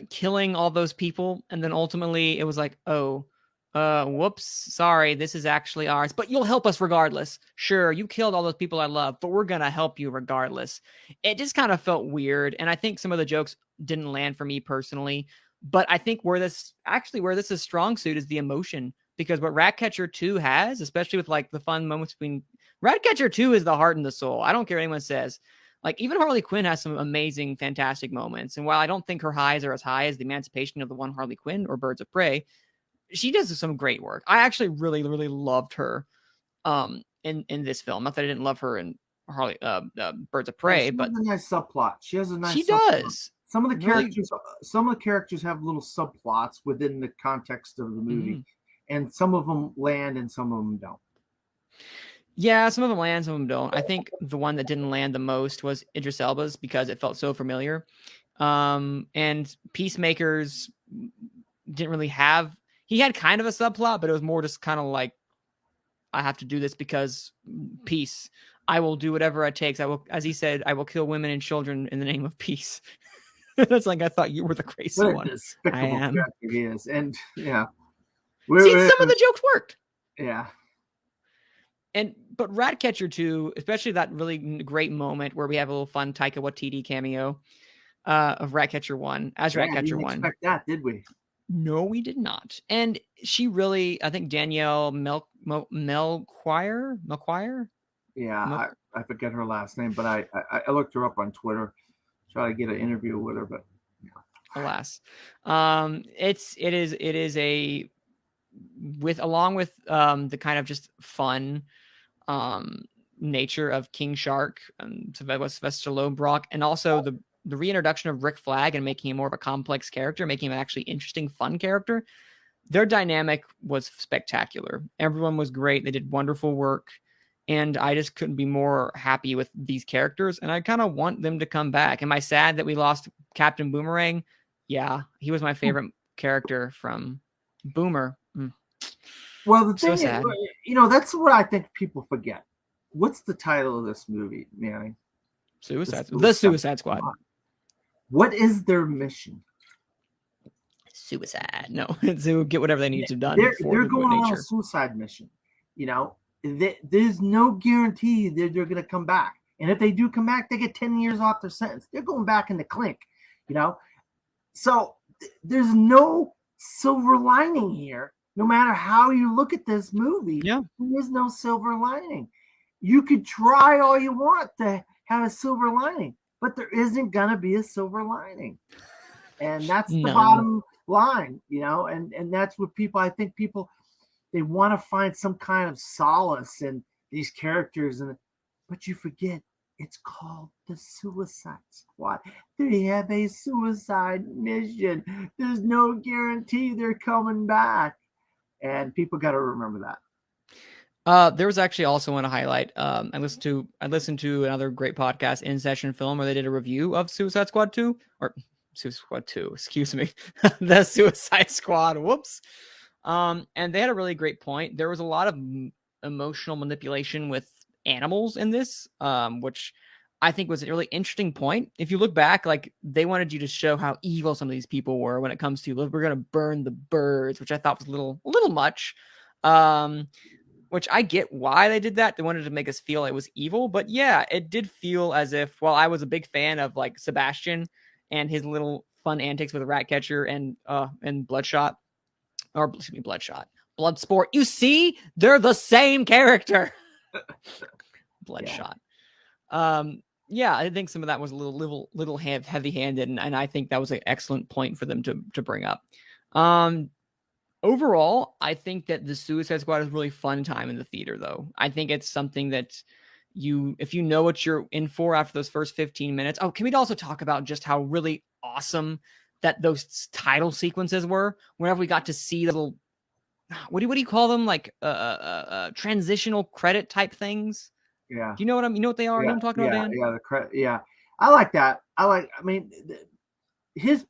killing all those people, and then ultimately it was like, oh, whoops, sorry, this is actually ours, but you'll help us regardless. Sure, you killed all those people I love, but we're gonna help you regardless. It just kind of felt weird, and I think some of the jokes didn't land for me personally, but I think where this is strong suit is the emotion, because what Ratcatcher 2 has, especially with like the fun moments between Ratcatcher 2, is the heart and the soul. I don't care what anyone says. Like, even Harley Quinn has some amazing, fantastic moments. And while I don't think her highs are as high as the emancipation of the one Harley Quinn or Birds of Prey, she does some great work. I actually really, really loved her in this film. Not that I didn't love her in Harley Birds of Prey, but has a nice subplot. She has a nice. She subplot. does. Some of the characters have little subplots within the context of the movie, and some of them land and some of them don't. Yeah, some of them land, some of them don't. I think the one that didn't land the most was Idris Elba's, because it felt so familiar. And Peacemaker's didn't really have. He had kind of a subplot, but it was more just kind of like, I have to do this because peace. I will do whatever it takes. I will, as he said, I will kill women and children in the name of peace. That's like, I thought you were the crazy one. I am. He is, and yeah. See, some of the jokes worked. Yeah. But Ratcatcher 2, especially that really great moment where we have a little fun Taika Waititi cameo of Ratcatcher 1 as Ratcatcher 1. Expect that, did we? No, we did not. And she really, I think Danielle Melchior? Yeah, I forget her last name, but I looked her up on Twitter, try to get an interview with her, but yeah. Alas, it is a along with the kind of just fun nature of King Shark and Sylvester Lobrock, and also the reintroduction of Rick Flag and making him more of a complex character, making him an actually interesting, fun character. Their dynamic was spectacular. Everyone was great. They did wonderful work. And I just couldn't be more happy with these characters. And I kind of want them to come back. Am I sad that we lost Captain Boomerang? Yeah, he was my favorite character from Boomer. Well, the thing is, that's what I think people forget. What's the title of this movie, Manning? The Suicide Squad. What is their mission? Suicide. No, to get whatever they need to done. They're going on a suicide mission. There's no guarantee that they're going to come back. And if they do come back, they get 10 years off their sentence. They're going back in the clink, So there's no silver lining here. No matter how you look at this movie, there is no silver lining. You could try all you want to have a silver lining, but there isn't going to be a silver lining. And that's the bottom line, and that's what I think people they want to find some kind of solace in these characters, but you forget it's called the Suicide Squad. They have a suicide mission. There's no guarantee they're coming back, and people got to remember that. There was actually also one to highlight. I listened to another great podcast, In Session Film, where they did a review of Suicide Squad 2 or Suicide Squad 2. Excuse me, the Suicide Squad. Whoops. And they had a really great point. There was a lot of emotional manipulation with animals in this, which I think was a really interesting point. If you look back, like they wanted you to show how evil some of these people were when it comes to, we're going to burn the birds, which I thought was a little much. Which I get why they did that. They wanted to make us feel it was evil, but yeah, it did feel as if, well, I was a big fan of like Sebastian and his little fun antics with Ratcatcher and Bloodshot, or excuse me, Bloodsport. You see, they're the same character. Bloodshot. Yeah, I think some of that was a little heavy-handed, and I think that was an excellent point for them to bring up. Overall, I think that the Suicide Squad is a really fun time in the theater, though. I think it's something that if you know what you're in for after those first 15 minutes. Oh, can we also talk about just how really awesome that those title sequences were? Whenever we got to see the little, what do you call them? Like transitional credit type things. Yeah. Do you know what you know what they are? Yeah, You know what I'm talking about, Dan? Yeah, the credit. Yeah, I like that. I mean, his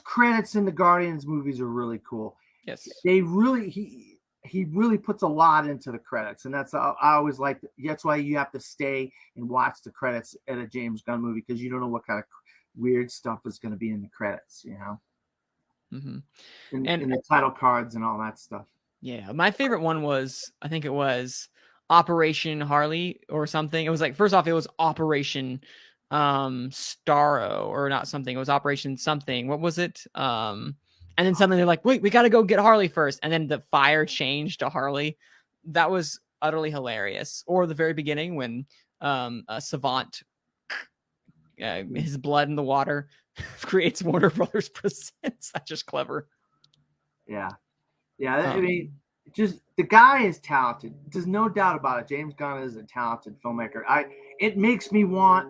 credits in the Guardians movies are really cool. Yes, they really he really puts a lot into the credits, and I always like. That's why you have to stay and watch the credits at a James Gunn movie, because you don't know what kind of weird stuff is going to be in the credits. You know, and the title cards and all that stuff. Yeah, my favorite one was, I think it was Operation Harley or something. It was like, first off, it was Operation Starro, or not something. It was Operation something. What was it? And then suddenly they're like, wait, we got to go get Harley first. And then the fire changed to Harley. That was utterly hilarious. Or the very beginning when Savant, his blood in the water, creates Warner Brothers Presents. That's just clever. Yeah. I mean, just the guy is talented. There's no doubt about it. James Gunn is a talented filmmaker. It makes me want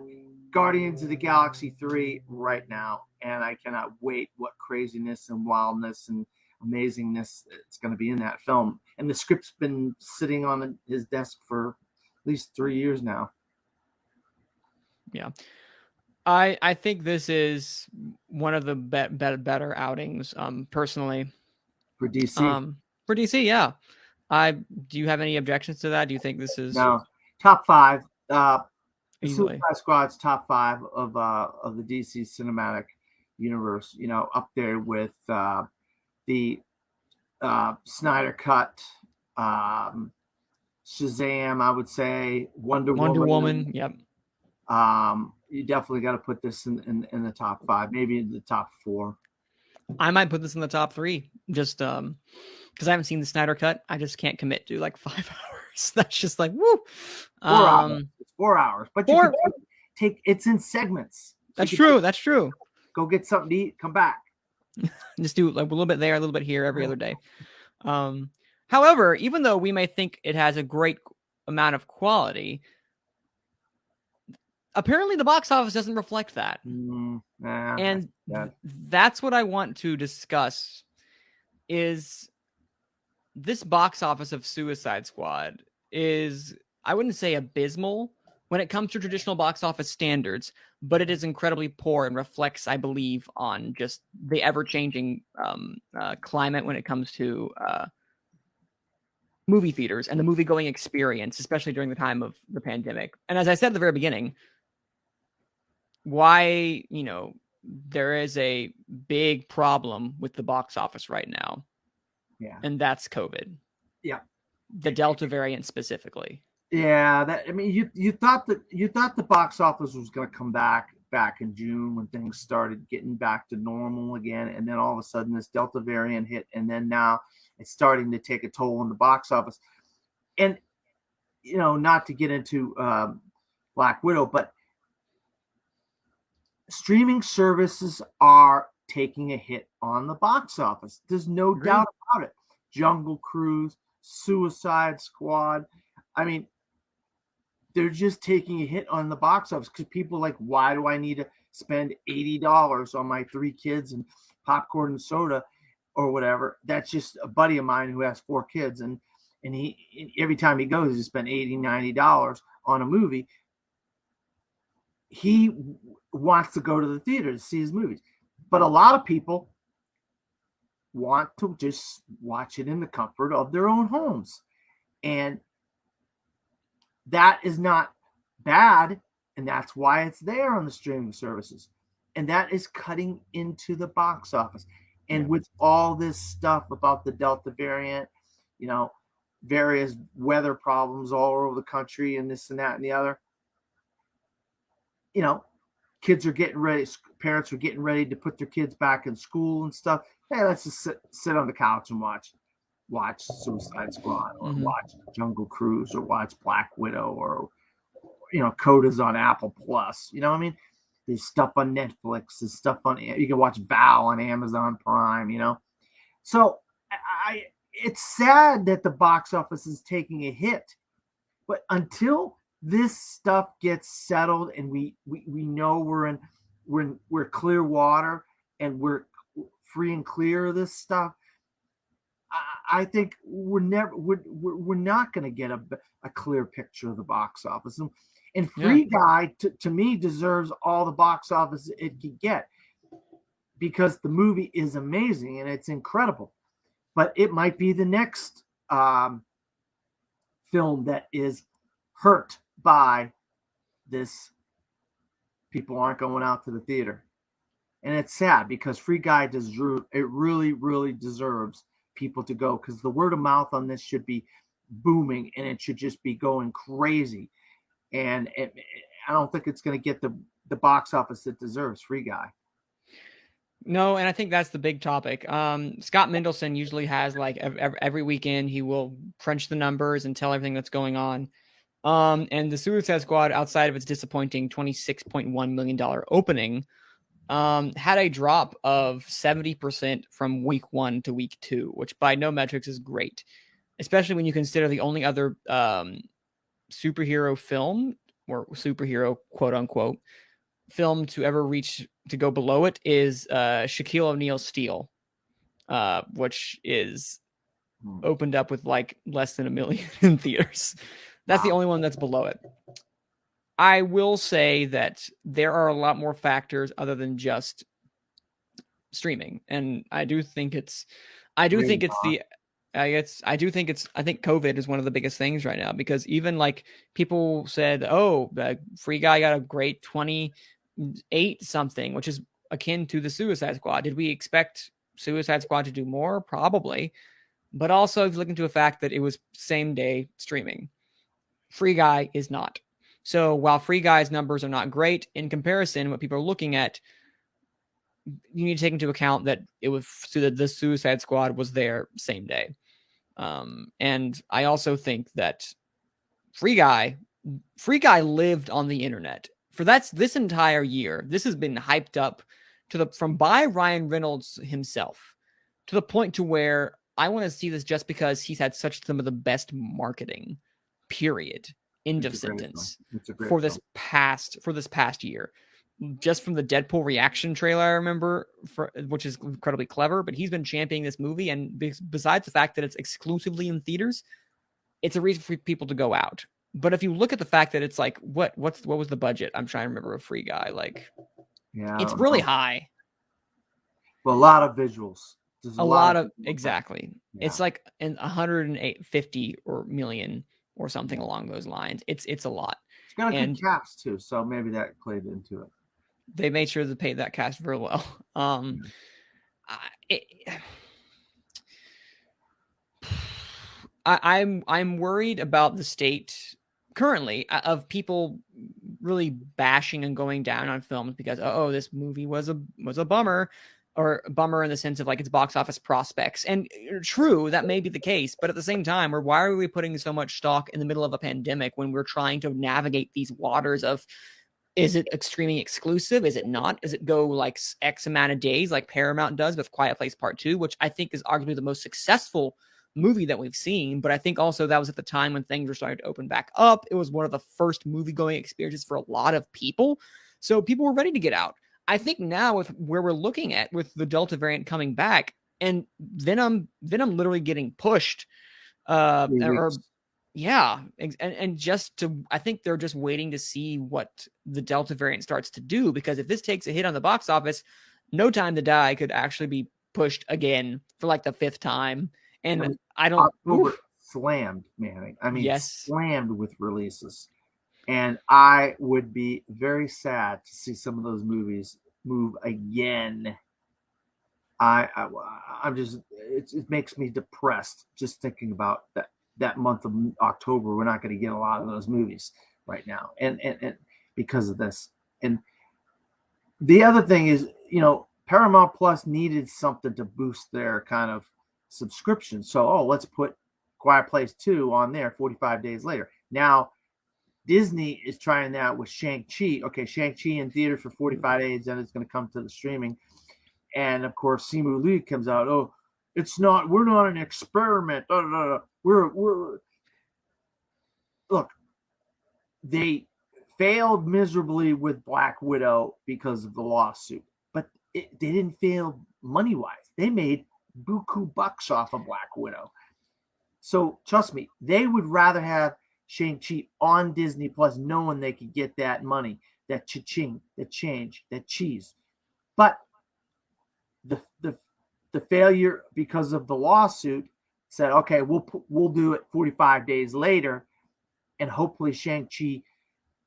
Guardians of the Galaxy 3 right now, and I cannot wait what craziness and wildness and amazingness it's going to be in that film. And the script's been sitting on his desk for at least 3 years now. Yeah. I think this is one of the better outings, personally. For DC. For DC, yeah. Do you have any objections to that? Do you think this is top 5? Easily. Suicide Squad's top 5 of the DC cinematic universe. You know, up there with the Snyder Cut, Shazam. I would say Wonder Woman. Yep. You definitely got to put this in the top 5, maybe in the top 4. I might put this in the top 3, just because I haven't seen the Snyder Cut. I just can't commit to like 5 hours. That's just like woo. 4 hours. It's 4 hours, but you can take it's in segments. That's true. That's true. Go get something to eat. Come back. Just do like a little bit there, a little bit here, every other day. However, even though we may think it has a great amount of quality, apparently the box office doesn't reflect that. And that's what I want to discuss, is this box office of Suicide Squad is, I wouldn't say abysmal when it comes to traditional box office standards, but it is incredibly poor and reflects, I believe, on just the ever-changing climate when it comes to movie theaters and the movie-going experience, especially during the time of the pandemic. And as I said at the very beginning, why, there is a big problem with the box office right now. Yeah. And that's COVID. Yeah. The Delta variant specifically. Yeah, you thought the box office was going to come back in June when things started getting back to normal again, and then all of a sudden this Delta variant hit, and then now it's starting to take a toll on the box office. And not to get into Black Widow, but streaming services are taking a hit on the box office. There's no doubt about it. Jungle Cruise, Suicide Squad. I mean, they're just taking a hit on the box office because people are like, why do I need to spend $80 on my 3 kids and popcorn and soda or whatever? That's just a buddy of mine who has 4 kids, and he every time he goes, he spend $80-$90 on a movie. He wants to go to the theater to see his movies, but a lot of people want to just watch it in the comfort of their own homes, and that is not bad, and that's why it's there on the streaming services, and that is cutting into the box office. And with all this stuff about the Delta variant, various weather problems all over the country and this and that and the other, kids are getting ready, parents are getting ready to put their kids back in school and stuff. Hey, let's just sit on the couch and watch Suicide Squad, or watch Jungle Cruise, or watch Black Widow, or Coda's on Apple Plus. You know what I mean? There's stuff on Netflix, there's stuff on, you can watch Val on Amazon Prime, So it's sad that the box office is taking a hit, but until this stuff gets settled and we know we're clear water and we're free and clear of this stuff, I think we're not going to get a clear picture of the box office. And Free Guy, to me, deserves all the box office it could get, because the movie is amazing and it's incredible. But it might be the next film that is hurt by this. People aren't going out to the theater. And it's sad, because Free Guy really, really deserves people to go, because the word of mouth on this should be booming and it should just be going crazy. And I don't think it's going to get the box office it deserves, Free Guy. No, and I think that's the big topic. Scott Mendelson usually has, like, every weekend he will crunch the numbers and tell everything that's going on. And the Suicide Squad, outside of its disappointing $26.1 million opening, had a drop of 70% from week 1 to week 2, which by no metrics is great, especially when you consider the only other superhero film, or superhero quote unquote film, to ever reach to go below it is Shaquille O'Neal's Steel, which is opened up with like less than 1 million in theaters. That's the only one that's below it. I will say that there are a lot more factors other than just streaming, and I think COVID is one of the biggest things right now, because even like people said, Free Guy got a great 28 something, which is akin to the Suicide Squad. Did we expect Suicide Squad to do more? Probably. But also, if you look into a fact that it was same day streaming, Free Guy is not. So while Free Guy's numbers are not great in comparison, what people are looking at, you need to take into account that it was the Suicide Squad was there same day. And I also think that Free Guy lived on the internet for this entire year. This has been hyped up by Ryan Reynolds himself, to the point to where I want to see this just because he's had some of the best marketing, period. End of sentence. For this past year. Just from the Deadpool reaction trailer, I remember, which is incredibly clever, but he's been championing this movie, and besides the fact that it's exclusively in theaters, it's a reason for people to go out. But if you look at the fact that it's like, what was the budget? I'm trying to remember a Free Guy. Like, it's really high. Well, a lot of visuals. A lot of exactly. Yeah. It's like 150 or million or something along those lines. It's a lot. It's got a good cast too, so maybe that played into it. They made sure to pay that cast very well. I'm worried about the state currently of people really bashing and going down on films because this movie was a bummer, or a bummer in the sense of like its box office prospects. And true, that may be the case, but at the same time, why are we putting so much stock in the middle of a pandemic when we're trying to navigate these waters of, is it streaming exclusive? Is it not? Does it go like X amount of days like Paramount does with Quiet Place Part 2, which I think is arguably the most successful movie that we've seen, but I think also that was at the time when things were starting to open back up. It was one of the first movie-going experiences for a lot of people. So people were ready to get out. I think now with where we're looking at with the Delta variant coming back and Venom literally getting pushed, and just to, I think they're just waiting to see what the Delta variant starts to do, because if this takes a hit on the box office, No Time to Die could actually be pushed again for like the 5th time. And I don't. October slammed, Manning. I mean, Yes. slammed with releases. And I would be very sad to see some of those movies move again. I'm just, it makes me depressed just thinking about that month of October. We're not going to get a lot of those movies right now, and because of this. And the other thing is, Paramount Plus needed something to boost their kind of subscription. So, let's put Quiet Place 2 on there 45 days later. Now, Disney is trying that with Shang-Chi. Okay, Shang-Chi in theaters for 45 days, then it's going to come to the streaming. And, of course, Simu Liu comes out, we're not an experiment. Look, they failed miserably with Black Widow because of the lawsuit. But they didn't fail money-wise. They made buku bucks off of Black Widow. So trust me, they would rather have Shang-Chi on Disney Plus, knowing they could get that money, that cha-ching, that change, that cheese. But the failure because of the lawsuit said, okay, we'll do it 45 days later, and hopefully Shang-Chi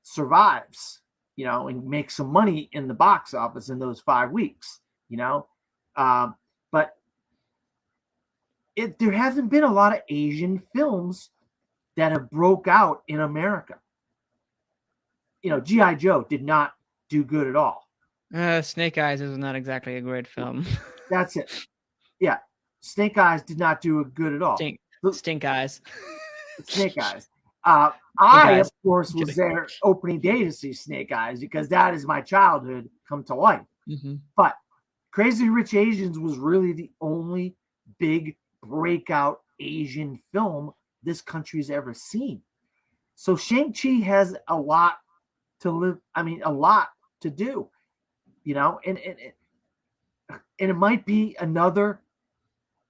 survives, and makes some money in the box office in those 5 weeks, but there hasn't been a lot of Asian films that have broke out in America. G.I. Joe did not do good at all. Snake Eyes is not exactly a great film. That's it. Yeah. Snake Eyes did not do good at all. Stink Eyes. Snake Eyes. I, of course, was there opening day to see Snake Eyes because that is my childhood come to life. Mm-hmm. But Crazy Rich Asians was really the only big breakout Asian film this country's ever seen. So Shang-Chi has a lot to do, and it might be another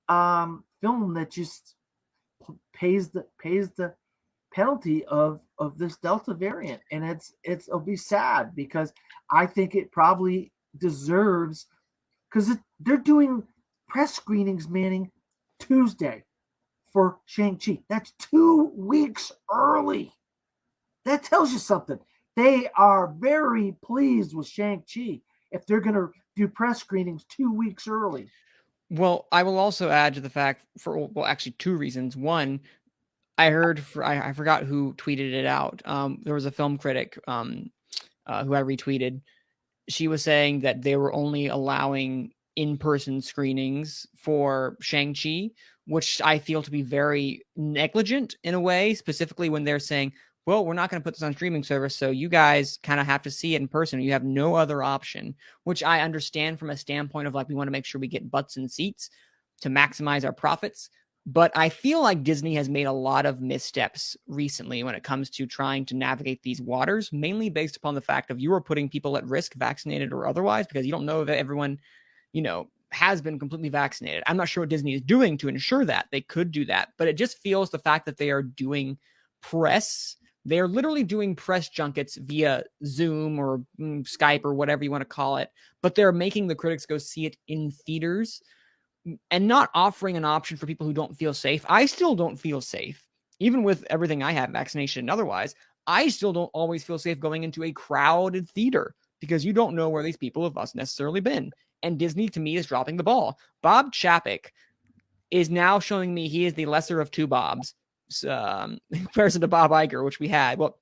film that just pays the penalty of this Delta variant, and it'll be sad because I think it probably deserves, because they're doing press screenings, Manning, Tuesday for Shang-Chi. That's 2 weeks early. That tells you something. They are very pleased with Shang-Chi if they're going to do press screenings 2 weeks early. Well, I will also add to the fact actually 2 reasons. One, I heard, I forgot who tweeted it out. There was a film critic who I retweeted. She was saying that they were only allowing in-person screenings for Shang-Chi, which I feel to be very negligent in a way, specifically when they're saying, well, we're not going to put this on streaming service, so you guys kind of have to see it in person. You have no other option, which I understand from a standpoint of we want to make sure we get butts in seats to maximize our profits. But I feel like Disney has made a lot of missteps recently when it comes to trying to navigate these waters, mainly based upon the fact of you are putting people at risk, vaccinated or otherwise, because you don't know if everyone, has been completely vaccinated. I'm not sure what Disney is doing to ensure that. They could do that, but it just feels the fact that they are doing press. They're literally doing press junkets via Zoom or Skype or whatever you want to call it, but they're making the critics go see it in theaters and not offering an option for people who don't feel safe. I still don't feel safe, even with everything I have, vaccination and otherwise. I still don't always feel safe going into a crowded theater because you don't know where these people have necessarily been. And Disney, to me, is dropping the ball. Bob Chapek is now showing me he is the lesser of two Bobs in comparison to Bob Iger, which we had. Well,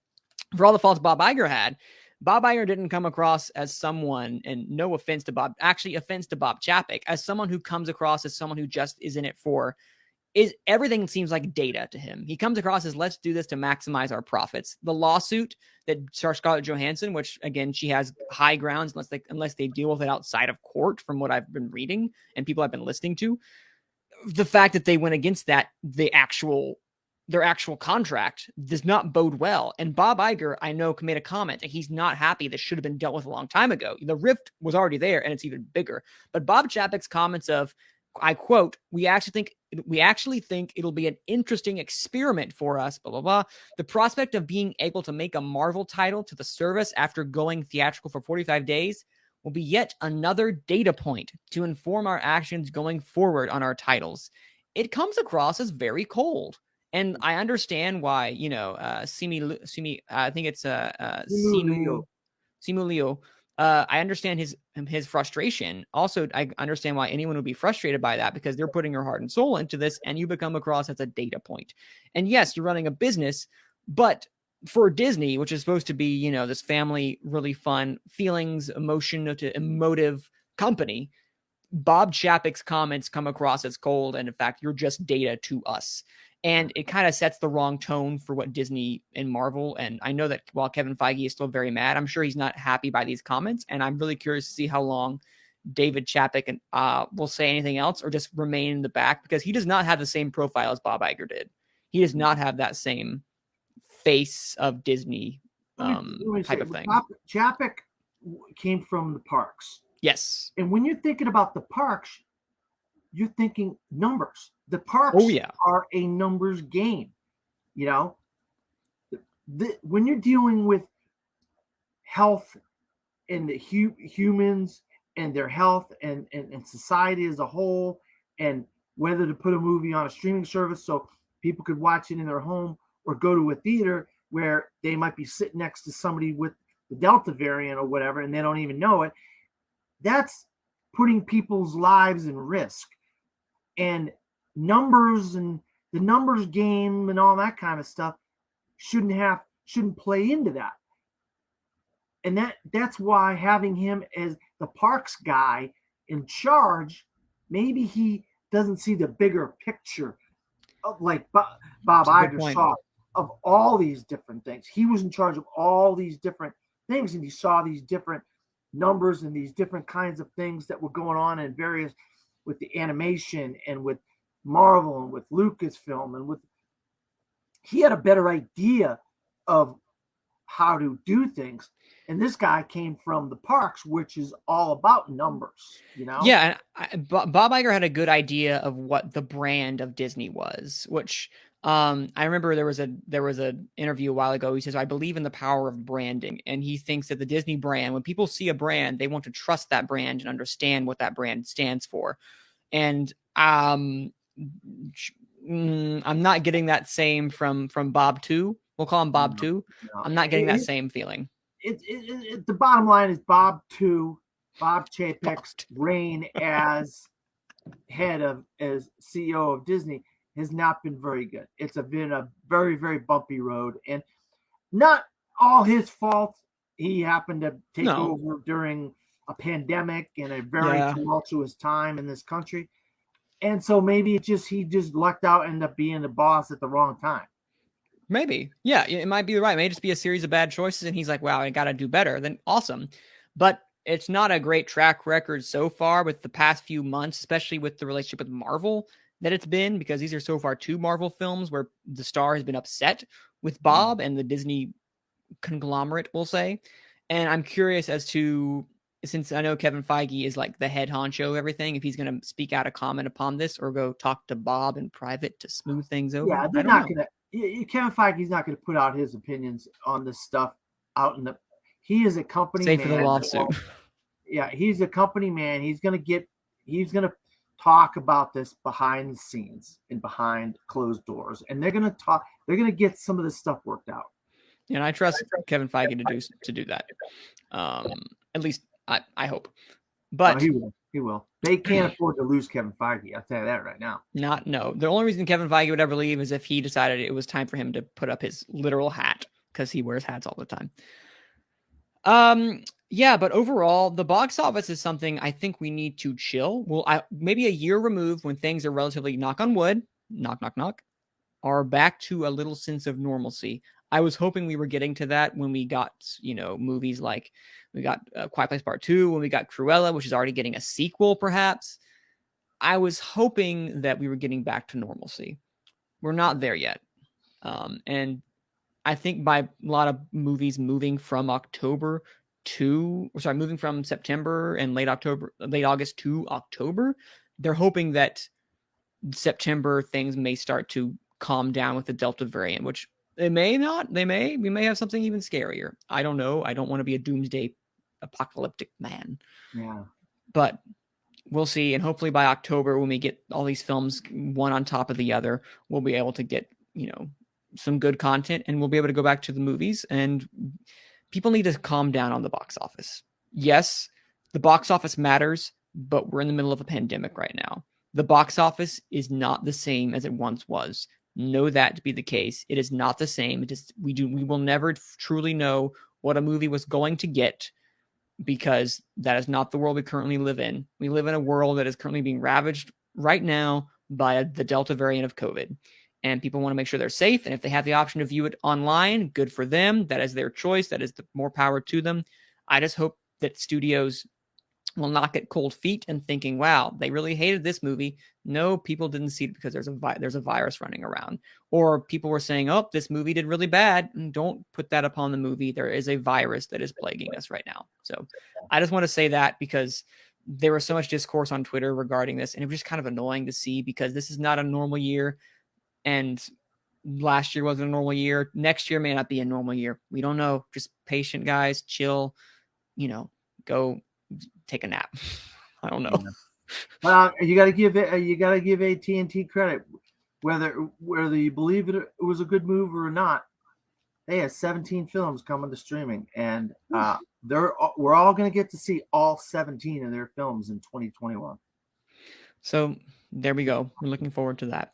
for all the faults Bob Iger had, Bob Iger didn't come across as someone, and no offense to Bob, actually offense to Bob Chapek, as someone who comes across as someone who just is in it for, is everything seems like data to him. He comes across as, let's do this to maximize our profits. The lawsuit that stars Scarlett Johansson, which again, she has high grounds unless they deal with it outside of court, from what I've been reading and people I've been listening to. the fact that they went against that, their actual contract does not bode well. And Bob Iger, I know, made a comment that he's not happy. This should have been dealt with a long time ago. The rift was already there, and it's even bigger. But Bob Chapek's comments of, I quote, we actually think it'll be an interesting experiment for us, blah, blah, blah. The prospect of being able to make a Marvel title to the service after going theatrical for 45 days will be yet another data point to inform our actions going forward on our titles. It comes across as very cold. And I understand why, Simu, I think it's Simu Liu. I understand his frustration. Also, I understand why anyone would be frustrated by that, because they're putting their heart and soul into this, and you become across as a data point. And yes, you're running a business, but for Disney, which is supposed to be, this family, really fun, feelings, emotive company, Bob Chapek's comments come across as cold, and in fact, you're just data to us. And it kind of sets the wrong tone for what Disney and Marvel. And I know that while Kevin Feige is still very mad, I'm sure he's not happy by these comments. And I'm really curious to see how long David Chapek will say anything else or just remain in the back, because he does not have the same profile as Bob Iger did. He does not have that same face of Disney type of thing. Chapek came from the parks. Yes. And when you're thinking about the parks, you're thinking numbers. The parks are a numbers game. When you're dealing with health and the humans and their health and society as a whole, and whether to put a movie on a streaming service so people could watch it in their home or go to a theater where they might be sitting next to somebody with the Delta variant or whatever, and they don't even know it, that's putting people's lives in risk. And numbers and the numbers game and all that kind of stuff shouldn't play into that. And that's why having him as the parks guy in charge, maybe he doesn't see the bigger picture of, like Bob Iger saw, of all these different things. He was in charge of all these different things, and he saw these different numbers and these different kinds of things that were going on in various, with the animation and with Marvel and with Lucasfilm, and he had a better idea of how to do things. And this guy came from the parks, which is all about numbers, Yeah, and Bob Iger had a good idea of what the brand of Disney was, which I remember there was a interview a while ago. He says, I believe in the power of branding. And he thinks that the Disney brand, when people see a brand, they want to trust that brand and understand what that brand stands for. And I'm not getting that same from Bob 2. We'll call him Bob 2. No. I'm not getting that same feeling. The bottom line is Bob Chapek's reign as CEO of Disney has not been very good. It's been a very, very bumpy road, and not all his fault. He happened to take over during a pandemic and a very tumultuous time in this country. And so maybe he just lucked out and ended up being the boss at the wrong time. Maybe. Yeah, it might be right. It may just be a series of bad choices, and he's like, wow, I got to do better. Then awesome. But it's not a great track record so far with the past few months, especially with the relationship with Marvel that it's been, because these are so far 2 Marvel films where the star has been upset with Bob and the Disney conglomerate, we'll say. And I'm curious as to, since I know Kevin Feige is like the head honcho of everything, if he's going to speak out a comment upon this or go talk to Bob in private to smooth things over. Yeah, they're not going to. Kevin Feige's not going to put out his opinions on this stuff out in the. He is a company man. Save for the lawsuit. Yeah, he's a company man. He's going to talk about this behind the scenes and behind closed doors, and they're going to talk. They're going to get some of this stuff worked out. And I trust Kevin Feige to do that. At least I hope. But he will. They can't afford to lose Kevin Feige. I'll tell you that right now. No. The only reason Kevin Feige would ever leave is if he decided it was time for him to put up his literal hat, because he wears hats all the time. Yeah, but overall, the box office is something I think we need to chill. Well, maybe a year removed, when things are relatively, knock on wood, knock, are back to a little sense of normalcy. I was hoping we were getting to that when we got, movies like we got Quiet Place Part 2, when we got Cruella, which is already getting a sequel, perhaps. I was hoping that we were getting back to normalcy. We're not there yet. And I think by a lot of movies moving from moving from September and late August to October, they're hoping that September things may start to calm down with the Delta variant, which they may not. We may have something even scarier. I don't know. I don't want to be a doomsday apocalyptic man. Yeah. But we'll see. And hopefully by October, when we get all these films one on top of the other, we'll be able to get, some good content, and we'll be able to go back to the movies. And people need to calm down on the box office. Yes, the box office matters, but we're in the middle of a pandemic right now. The box office is not the same as it once was. Know that to be the case. It is not the same. We will never truly know what a movie was going to get, because that is not the world we currently live in. We live in a world that is currently being ravaged right now by the Delta variant of COVID. And people want to make sure they're safe. And if they have the option to view it online, good for them. That is their choice. That is more power to them. I just hope that studios will not get cold feet and thinking, wow, they really hated this movie. No, people didn't see it because there's a virus running around. Or people were saying, oh, this movie did really bad. Don't put that upon the movie. There is a virus that is plaguing us right now. So I just want to say that, because there was so much discourse on Twitter regarding this, and it was just kind of annoying to see, because this is not a normal year. And last year wasn't a normal year. Next year may not be a normal year. We don't know. Just patient, guys. Chill. Go take a nap. I don't know. Well, you got to give AT&T credit, whether you believe it was a good move or not. They have 17 films coming to streaming, and we're all going to get to see all 17 of their films in 2021. So there we go. We're looking forward to that.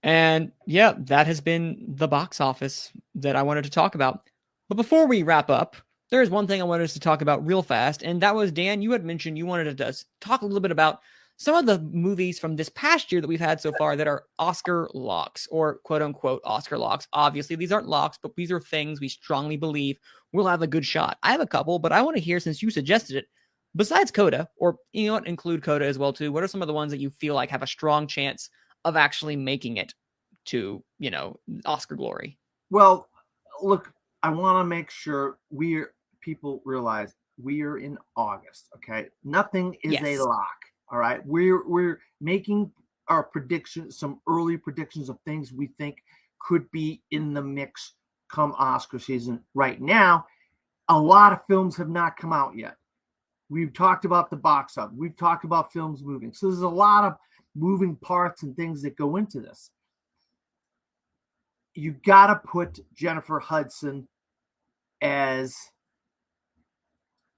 And yeah, that has been the box office that I wanted to talk about. But before we wrap up, there is one thing I wanted us to talk about real fast. And that was, Dan, you had mentioned you wanted to talk a little bit about some of the movies from this past year that we've had so far that are Oscar locks, or quote unquote Oscar locks. Obviously, these aren't locks, but these are things we strongly believe will have a good shot. I have a couple, but I want to hear, since you suggested it, besides Coda, or include Coda as well too, what are some of the ones that you feel like have a strong chance of actually making it to, Oscar glory? Well, look, I want to make sure people realize we are in August. Okay, nothing is a lock. All right, we're making our predictions, some early predictions of things we think could be in the mix come Oscar season. Right now, a lot of films have not come out yet. We've talked about the box office. We've talked about films moving. So there's a lot of moving parts and things that go into this. You got to put Jennifer Hudson as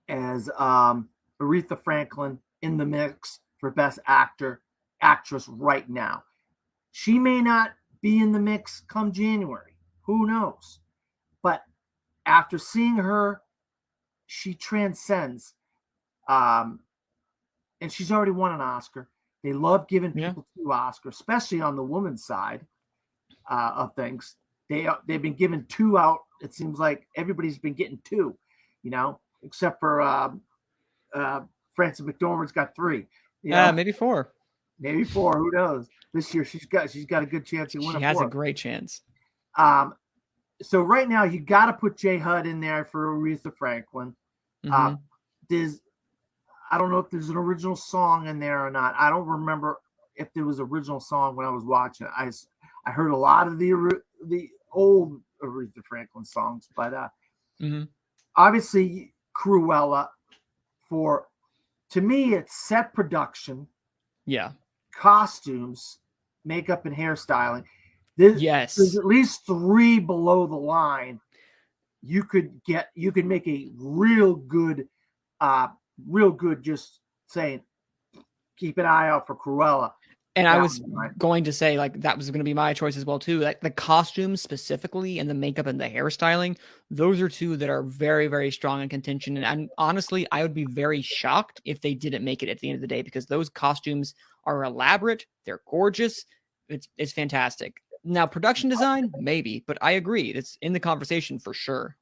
Aretha Franklin in the mix for Best Actress right now. She may not be in the mix come January. Who knows? But after seeing her, she transcends. And she's already won an Oscar. They love giving people 2 Oscars, especially on the woman's side of things. They've been given 2 out. It seems like everybody's been getting 2, except for Frances McDormand's got 3. Maybe 4. Maybe 4. Who knows? This year she's got a good chance to win. She has a great chance. So right now you got to put J. Hud in there for Aretha Franklin. Mm-hmm. I don't know if there's an original song in there or not. I don't remember if there was an original song when I was watching it. I heard a lot of the old Aretha Franklin songs, but obviously Cruella, to me, it's set production, costumes, makeup, and hairstyling. There's at least 3 below the line. You could make a real good, just saying, keep an eye out for Cruella. And I was going to say, that was going to be my choice as well too. Like the costumes specifically, and the makeup and the hairstyling, those are 2 that are very, very strong in contention. And honestly, I would be very shocked if they didn't make it at the end of the day, because those costumes are elaborate, they're gorgeous, it's fantastic. Now, production design, maybe, but I agree, it's in the conversation for sure.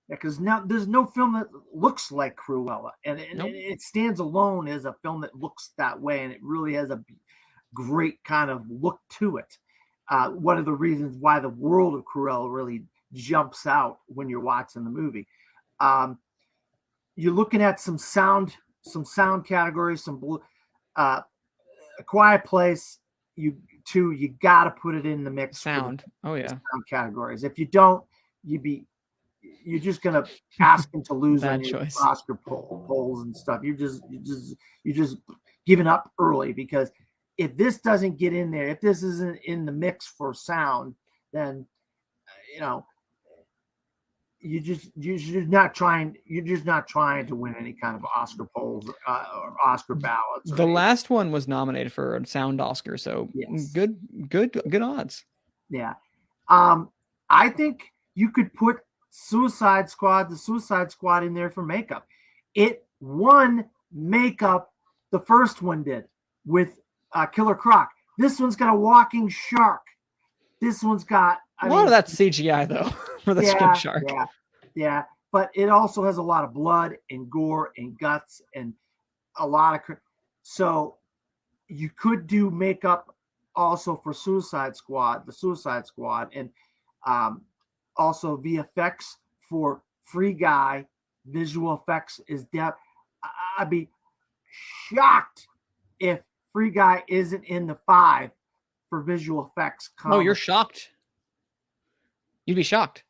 because now there's no film that looks like Cruella, and Nope. it stands alone as a film that looks that way, and it really has a great kind of look to it. One of the reasons why the world of Cruella really jumps out when you're watching the movie. You're looking at some sound categories, some A Quiet Place. You got to put it in the mix. Sound. Oh yeah. Sound categories. If you don't, you're just gonna ask him to lose Bad on your choice. Oscar polls and stuff. You're just giving up early, because if this doesn't get in there, if this isn't in the mix for sound, then you're just not trying to win any kind of Oscar polls or Oscar ballots. The last one was nominated for a sound Oscar, so yes. good odds. Yeah. I think you could put the Suicide Squad in there for makeup. It won makeup. The first one did with Killer Croc. This one's got a walking shark. This one's got a lot of that's CGI though for the shark. Yeah. But it also has a lot of blood and gore and guts and a lot of. So you could do makeup also for the Suicide Squad, and also VFX for Free Guy. Visual effects is depth. I'd be shocked if Free Guy isn't in the 5 for visual effects. Oh, you're shocked. You'd be shocked.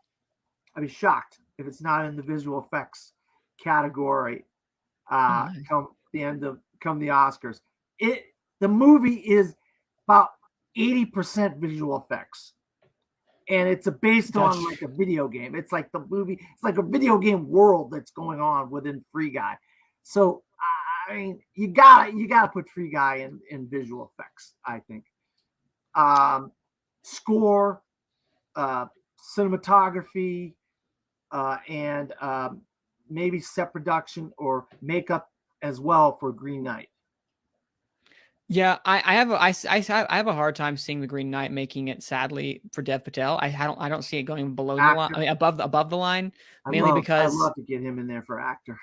I'd be shocked if it's not in the visual effects category. Come the Oscars. The movie is about 80% visual effects, and it's based on like a video game. It's like the movie. It's like a video game world that's going on within Free Guy. So I mean, you gotta put Free Guy in visual effects. I think score, cinematography, and maybe set production or makeup as well for Green Knight. Yeah, I have a hard time seeing the Green Knight making it. Sadly for Dev Patel, I don't see it going below the line. I mean, above the line, mainly because I'd love to get him in there for actor.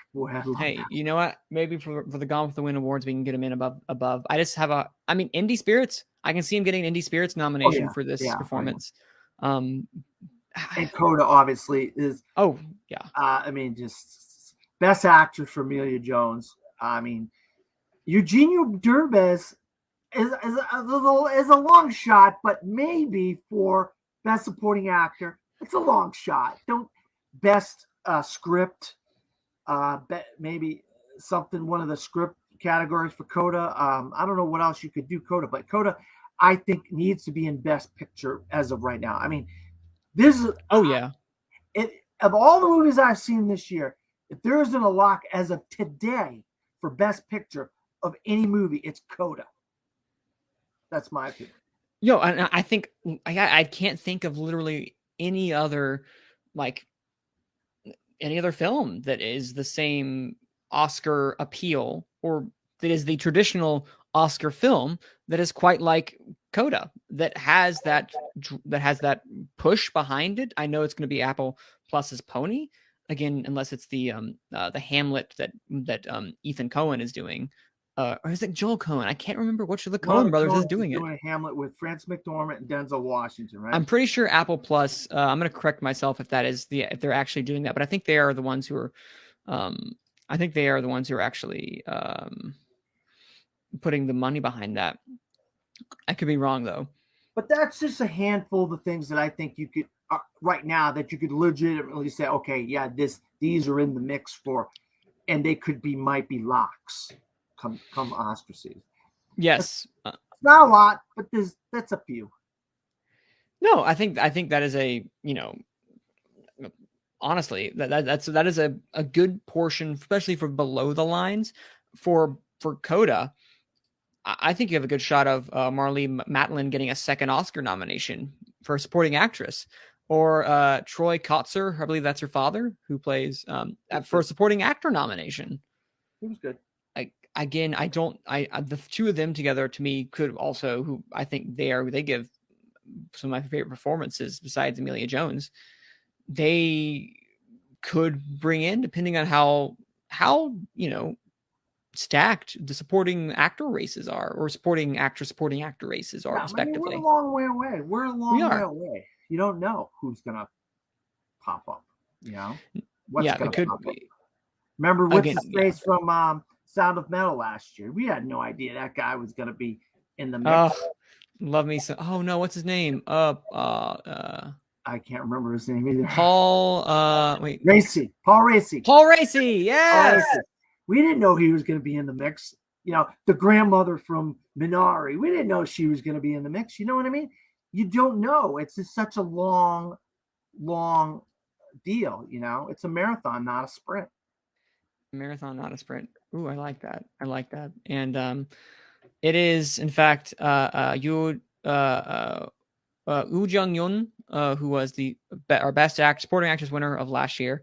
Hey, you know what? Maybe for the Gone with the Wind awards, we can get him in above. I just have Indie Spirits. I can see him getting an Indie Spirits nomination for this performance. And Coda obviously is. Oh yeah. Just best actress for Emilia Jones. Eugenio Derbez is a long shot, but maybe for best supporting actor, it's a long shot. Best script, maybe one of the script categories for Coda. I don't know what else you could do Coda, but Coda, I think, needs to be in best picture as of right now. This is of all the movies I've seen this year, if there isn't a lock as of today for best picture of any movie, it's Coda. That's my opinion. And I think I can't think of literally any other film that is the same Oscar appeal or that is the traditional Oscar film that is quite like Coda, that has that push behind it. I know it's going to be Apple Plus's Pony again, unless it's the Hamlet that Ethan Cohen is doing. Or is it Joel Cohen? I can't remember which of the Coen brothers is doing it. Hamlet with Frances McDormand and Denzel Washington, right? I'm pretty sure Apple Plus. I'm going to correct myself if they're actually doing that, but I think they are the ones who are. I think they are the ones who are actually putting the money behind that. I could be wrong though. But that's just a handful of the things that I think you could right now that you could legitimately say, okay, yeah, these are in the mix for, and they might be locks. Come Oscar season. Yes. It's not a lot, but that's a few. No, I think that is honestly, that is a good portion, especially for below the lines for Coda. I think you have a good shot of Marlee Matlin getting a second Oscar nomination for supporting actress, or Troy Kotsur, I believe that's her father, who plays for a supporting actor nomination. He was good. The two of them together to me could also, who I think they give some of my favorite performances besides Emilia Jones. They could bring in, depending on how stacked the supporting actor races are, or supporting actor races are, Yeah, I mean, we're respectively. a long way away. We're a We long way are. away. You don't know who's gonna pop up. What's Yeah, gonna it could pop up. be. Remember what's his Again, yeah. face from Sound of Metal last year? We had no idea that guy was gonna be in the mix. Oh, love me some. Oh no, what's his name? I can't remember his name either. Paul. Wait. Racy. Paul Racy. Paul Racy. Yes. We didn't know he was going to be in the mix. The grandmother from Minari. We didn't know she was going to be in the mix. You know what I mean? You don't know. It's just such a long deal. It's a marathon, not a sprint. Marathon, not a sprint. Ooh, I like that. And it is, in fact, Woo Jung-yun, who was our best supporting actress winner of last year.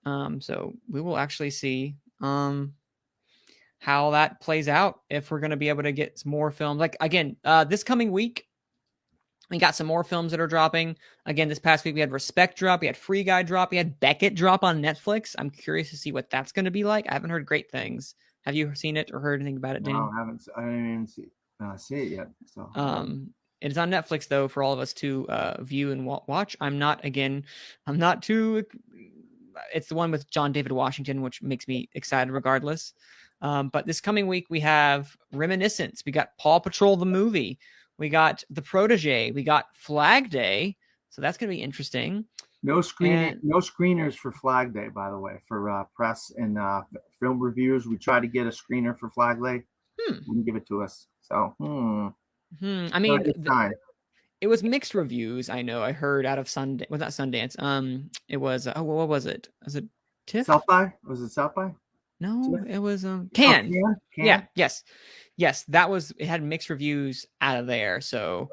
So we will actually see how that plays out, if we're going to be able to get some more films. Like, again, this coming week, we got some more films that are dropping. Again, this past week, we had Respect drop, we had Free Guy drop, we had Beckett drop on Netflix. I'm curious to see what that's going to be like. I haven't heard great things. Have you seen it or heard anything about it, Dan? No, I haven't. I didn't even see it yet. So it is on Netflix, though, for all of us to view and watch. I'm not too. It's the one with John David Washington, which makes me excited regardless. But this coming week, we have Reminiscence. We got Paw Patrol the movie. We got The Protege. We got Flag Day. So that's going to be interesting. No screeners for Flag Day, by the way, for press and film reviews. We tried to get a screener for Flag Day. Wouldn't give it to us. So, I mean, it was mixed reviews. I know. I heard out of Sundance. Well, not Sundance. It was. What was it? Was it TIFF? South by? Was it South by? No, it was Cannes. Cannes? Yeah. Yes. That was. It had mixed reviews out of there. So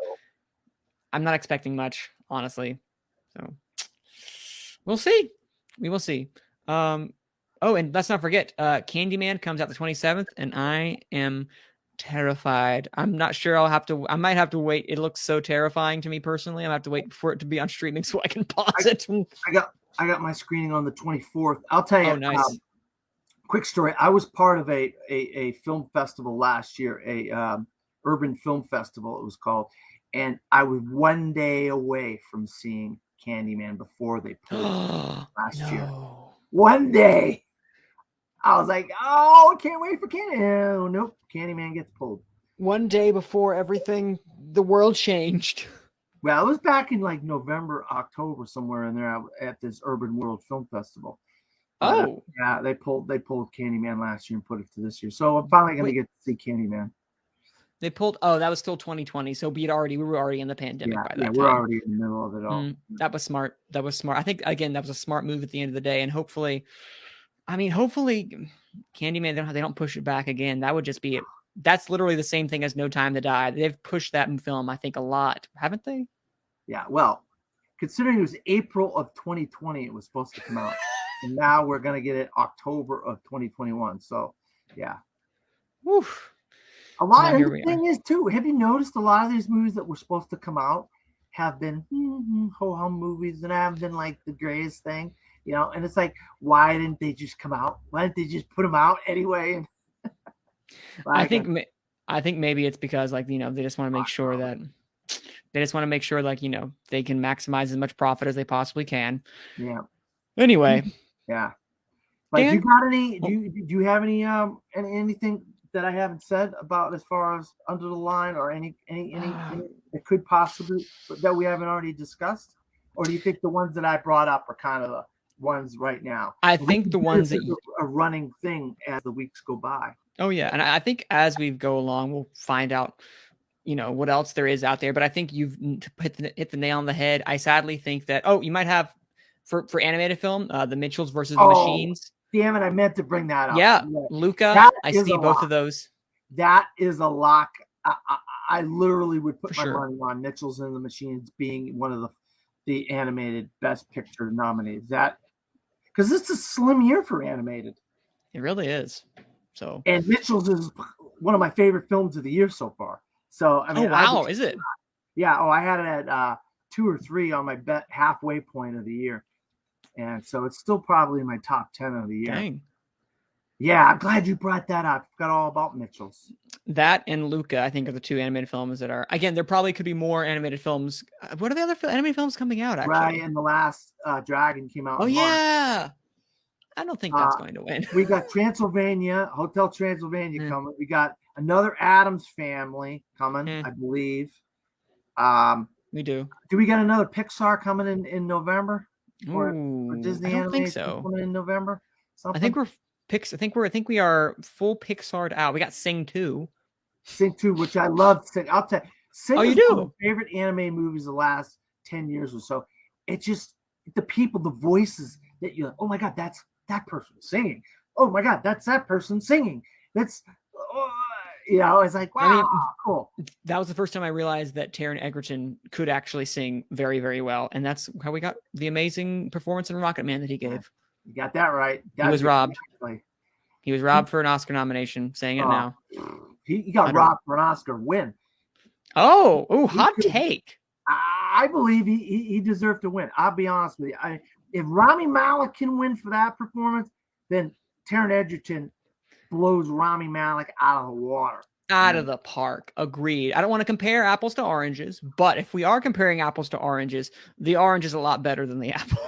I'm not expecting much, honestly. So we'll see. We will see. Oh, and let's not forget, Candyman comes out the 27th, and I am terrified. I'm not sure. I might have to wait. It looks so terrifying to me personally. I'm gonna have to wait for it to be on streaming so I can pause it. I got my screening on the 24th. I'll tell you. Oh, nice. Quick story. I was part of a film festival last year, a urban film festival it was called, and I was one day away from seeing Candyman before they pulled it last year. One day. I was like, oh, I can't wait for Candyman. Oh, nope. Candyman gets pulled. One day before the world changed. Well, it was back in like November, October, somewhere in there at this Urban World Film Festival. Yeah, they pulled Candyman last year and put it to this year. So I'm finally going to get to see Candyman. They pulled. Oh, that was still 2020. So we were already in the pandemic by that time. We're already in the middle of it all. That was smart. I think, again, that was a smart move at the end of the day. And hopefully Candyman, they don't push it back again. That would just be it. That's literally the same thing as No Time to Die. They've pushed that film, I think, a lot, haven't they? Yeah. Well, considering it was April of 2020, it was supposed to come out, and now we're gonna get it October of 2021. So, yeah. Woof. A lot of the thing is too. Have you noticed a lot of these movies that were supposed to come out have been ho-hum movies and haven't been like the greatest thing? And it's like, why didn't they just come out? Why didn't they just put them out anyway? I think maybe it's because, like, they just want to make sure that they can maximize as much profit as they possibly can. Yeah. Anyway. Yeah. Like, you got any? Do you have anything that I haven't said about as far as Under the Line, or any that could possibly that we haven't already discussed, or do you think the ones that I brought up are kind of the ones right now? I think the ones that a running thing as the weeks go by. Oh yeah, and I think as we go along, we'll find out, what else there is out there. But I think you've hit the nail on the head. I sadly think that you might have for animated film, the Mitchells versus the Machines. Damn it! I meant to bring that up. Yeah, Luca. I see both of those. That is a lock. I literally would put my money on Mitchells and the Machines being one of the animated Best Picture nominees. That because it's a slim year for animated. It really is. So, and Mitchell's is one of my favorite films of the year so far. So I mean, is it? Yeah. I had it at 2 or 3 on my halfway point of the year. And so it's still probably in my top 10 of the year. Dang. Yeah, I'm glad you brought that up. Forgot all about Mitchell's. That and Luca, I think, are the two animated films that are. Again, there probably could be more animated films. What are the other animated films coming out? Actually, Right, and the last Dragon came out. Oh in March. yeah, I don't think that's going to win. We got Transylvania, Hotel Transylvania coming. We got another Addams Family coming, I believe. We do. Do we got another Pixar coming in November? Or Disney I don't think animation so. coming in November? Something? I think we are full Pixar'd out. We got Sing 2. Sing 2, which I love. Sing. I'll tell you. Sing you is do? one of my favorite anime movies the last 10 years or so. It's just the people, the voices that you're like, oh my God, that's that person singing. Oh my God, that's that person singing. That's, it's like, wow, cool. That was the first time I realized that Taron Egerton could actually sing very, very well. And that's how we got the amazing performance in Rocket Man that he gave. You got that right. He was robbed. He was robbed for an Oscar nomination, saying it now. He got robbed for an Oscar win. Oh, hot take. I believe he deserved to win. I'll be honest with you. If Rami Malek can win for that performance, then Taron Egerton blows Rami Malek out of the water. Out of the park. Agreed. I don't want to compare apples to oranges, but if we are comparing apples to oranges, the orange is a lot better than the apple.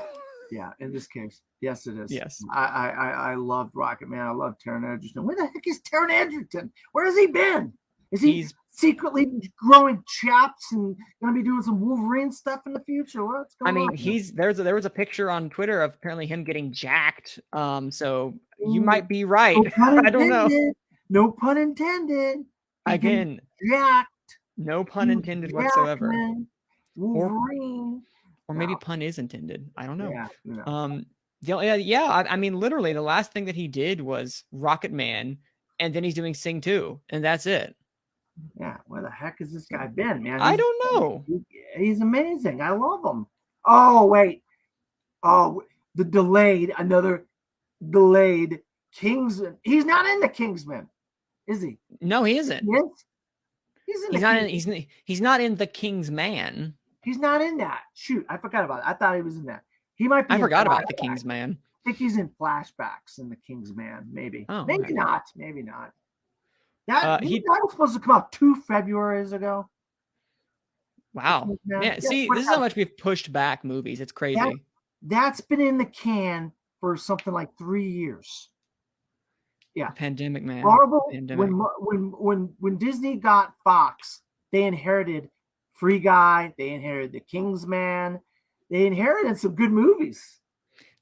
Yeah, in this case, yes, it is. Yes. I loved Rocket Man. I love Taron Egerton. Where the heck is Taron Egerton? Where has he been? Is he secretly growing chaps and going to be doing some Wolverine stuff in the future? What's going on? There was a picture on Twitter of apparently him getting jacked. So you might be right. I don't know. No pun intended. Again, jacked. No pun intended whatsoever. Wolverine. Or maybe pun is intended. I don't know. Yeah. I mean, literally, the last thing that he did was Rocket Man, and then he's doing Sing 2, and that's it. Yeah, where the heck has this guy been, man? I don't know. He's amazing. I love him. Oh, wait. Oh, another delayed Kingsman. He's not in the Kingsman, is he? No, he isn't. He is? He's not in the Kingsman. He's not in that. Shoot, I forgot about it. I thought he was in that. He might be. I forgot about the Kingsman. I think he's in flashbacks in the Kingsman, maybe. Oh, maybe okay. not. Maybe not. That was supposed to come out 2 Februarys ago. Wow. Yeah, see, this is how much we've pushed back movies. It's crazy. That's been in the can for something like 3 years. Yeah. Pandemic, man. Horrible. Pandemic. When Disney got Fox, they inherited Free Guy, they inherited The Kingsman, they inherited some good movies.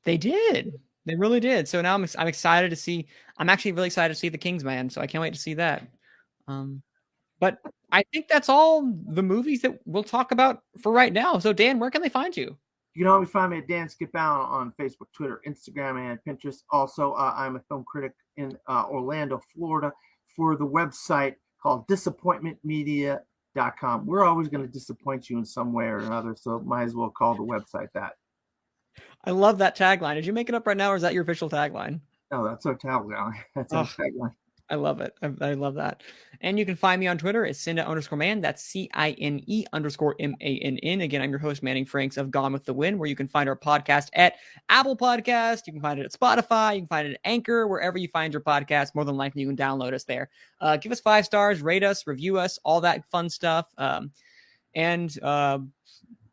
They did. They really did. So now I'm excited to see. I'm actually really excited to see The Kingsman. So I can't wait to see that. But I think that's all the movies that we'll talk about for right now. So Dan, where can they find you? You can always find me at Dan Skipbound on Facebook, Twitter, Instagram, and Pinterest. Also, I'm a film critic in Orlando, Florida, for the website called disappointmentmedia.com. We're always going to disappoint you in some way or another, so might as well call the website that. I love that tagline. Did you make it up right now, or is that your official tagline? No, that's our tagline. That's our tagline. I love it. I love that. And you can find me on Twitter at Cinda_man. That's CINE_MANN. Again, I'm your host, Manning Franks of Gone with the Wind, where you can find our podcast at Apple Podcast. You can find it at Spotify. You can find it at Anchor, wherever you find your podcast. More than likely, you can download us there. Give us 5 stars, rate us, review us, all that fun stuff. And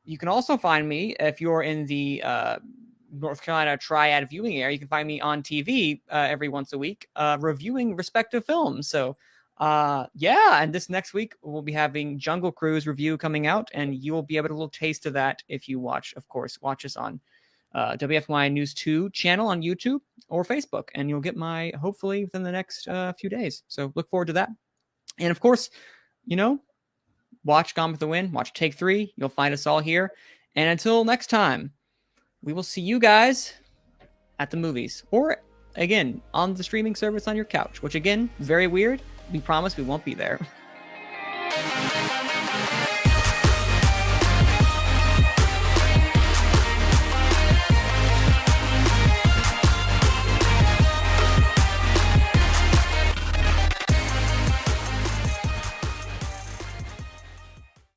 you can also find me if you're in the North Carolina Triad viewing area. You can find me on TV every once a week reviewing respective films. So and this next week we'll be having Jungle Cruise review coming out, and you will be able to get a little taste of that if you watch us on WFY News 2 channel on YouTube or Facebook, and you'll get my hopefully within the next few days. So look forward to that. And of course, watch Gone with the Wind, watch Take 3. You'll find us all here. And until next time, we will see you guys at the movies, or again on the streaming service on your couch, which again, very weird. We promise we won't be there.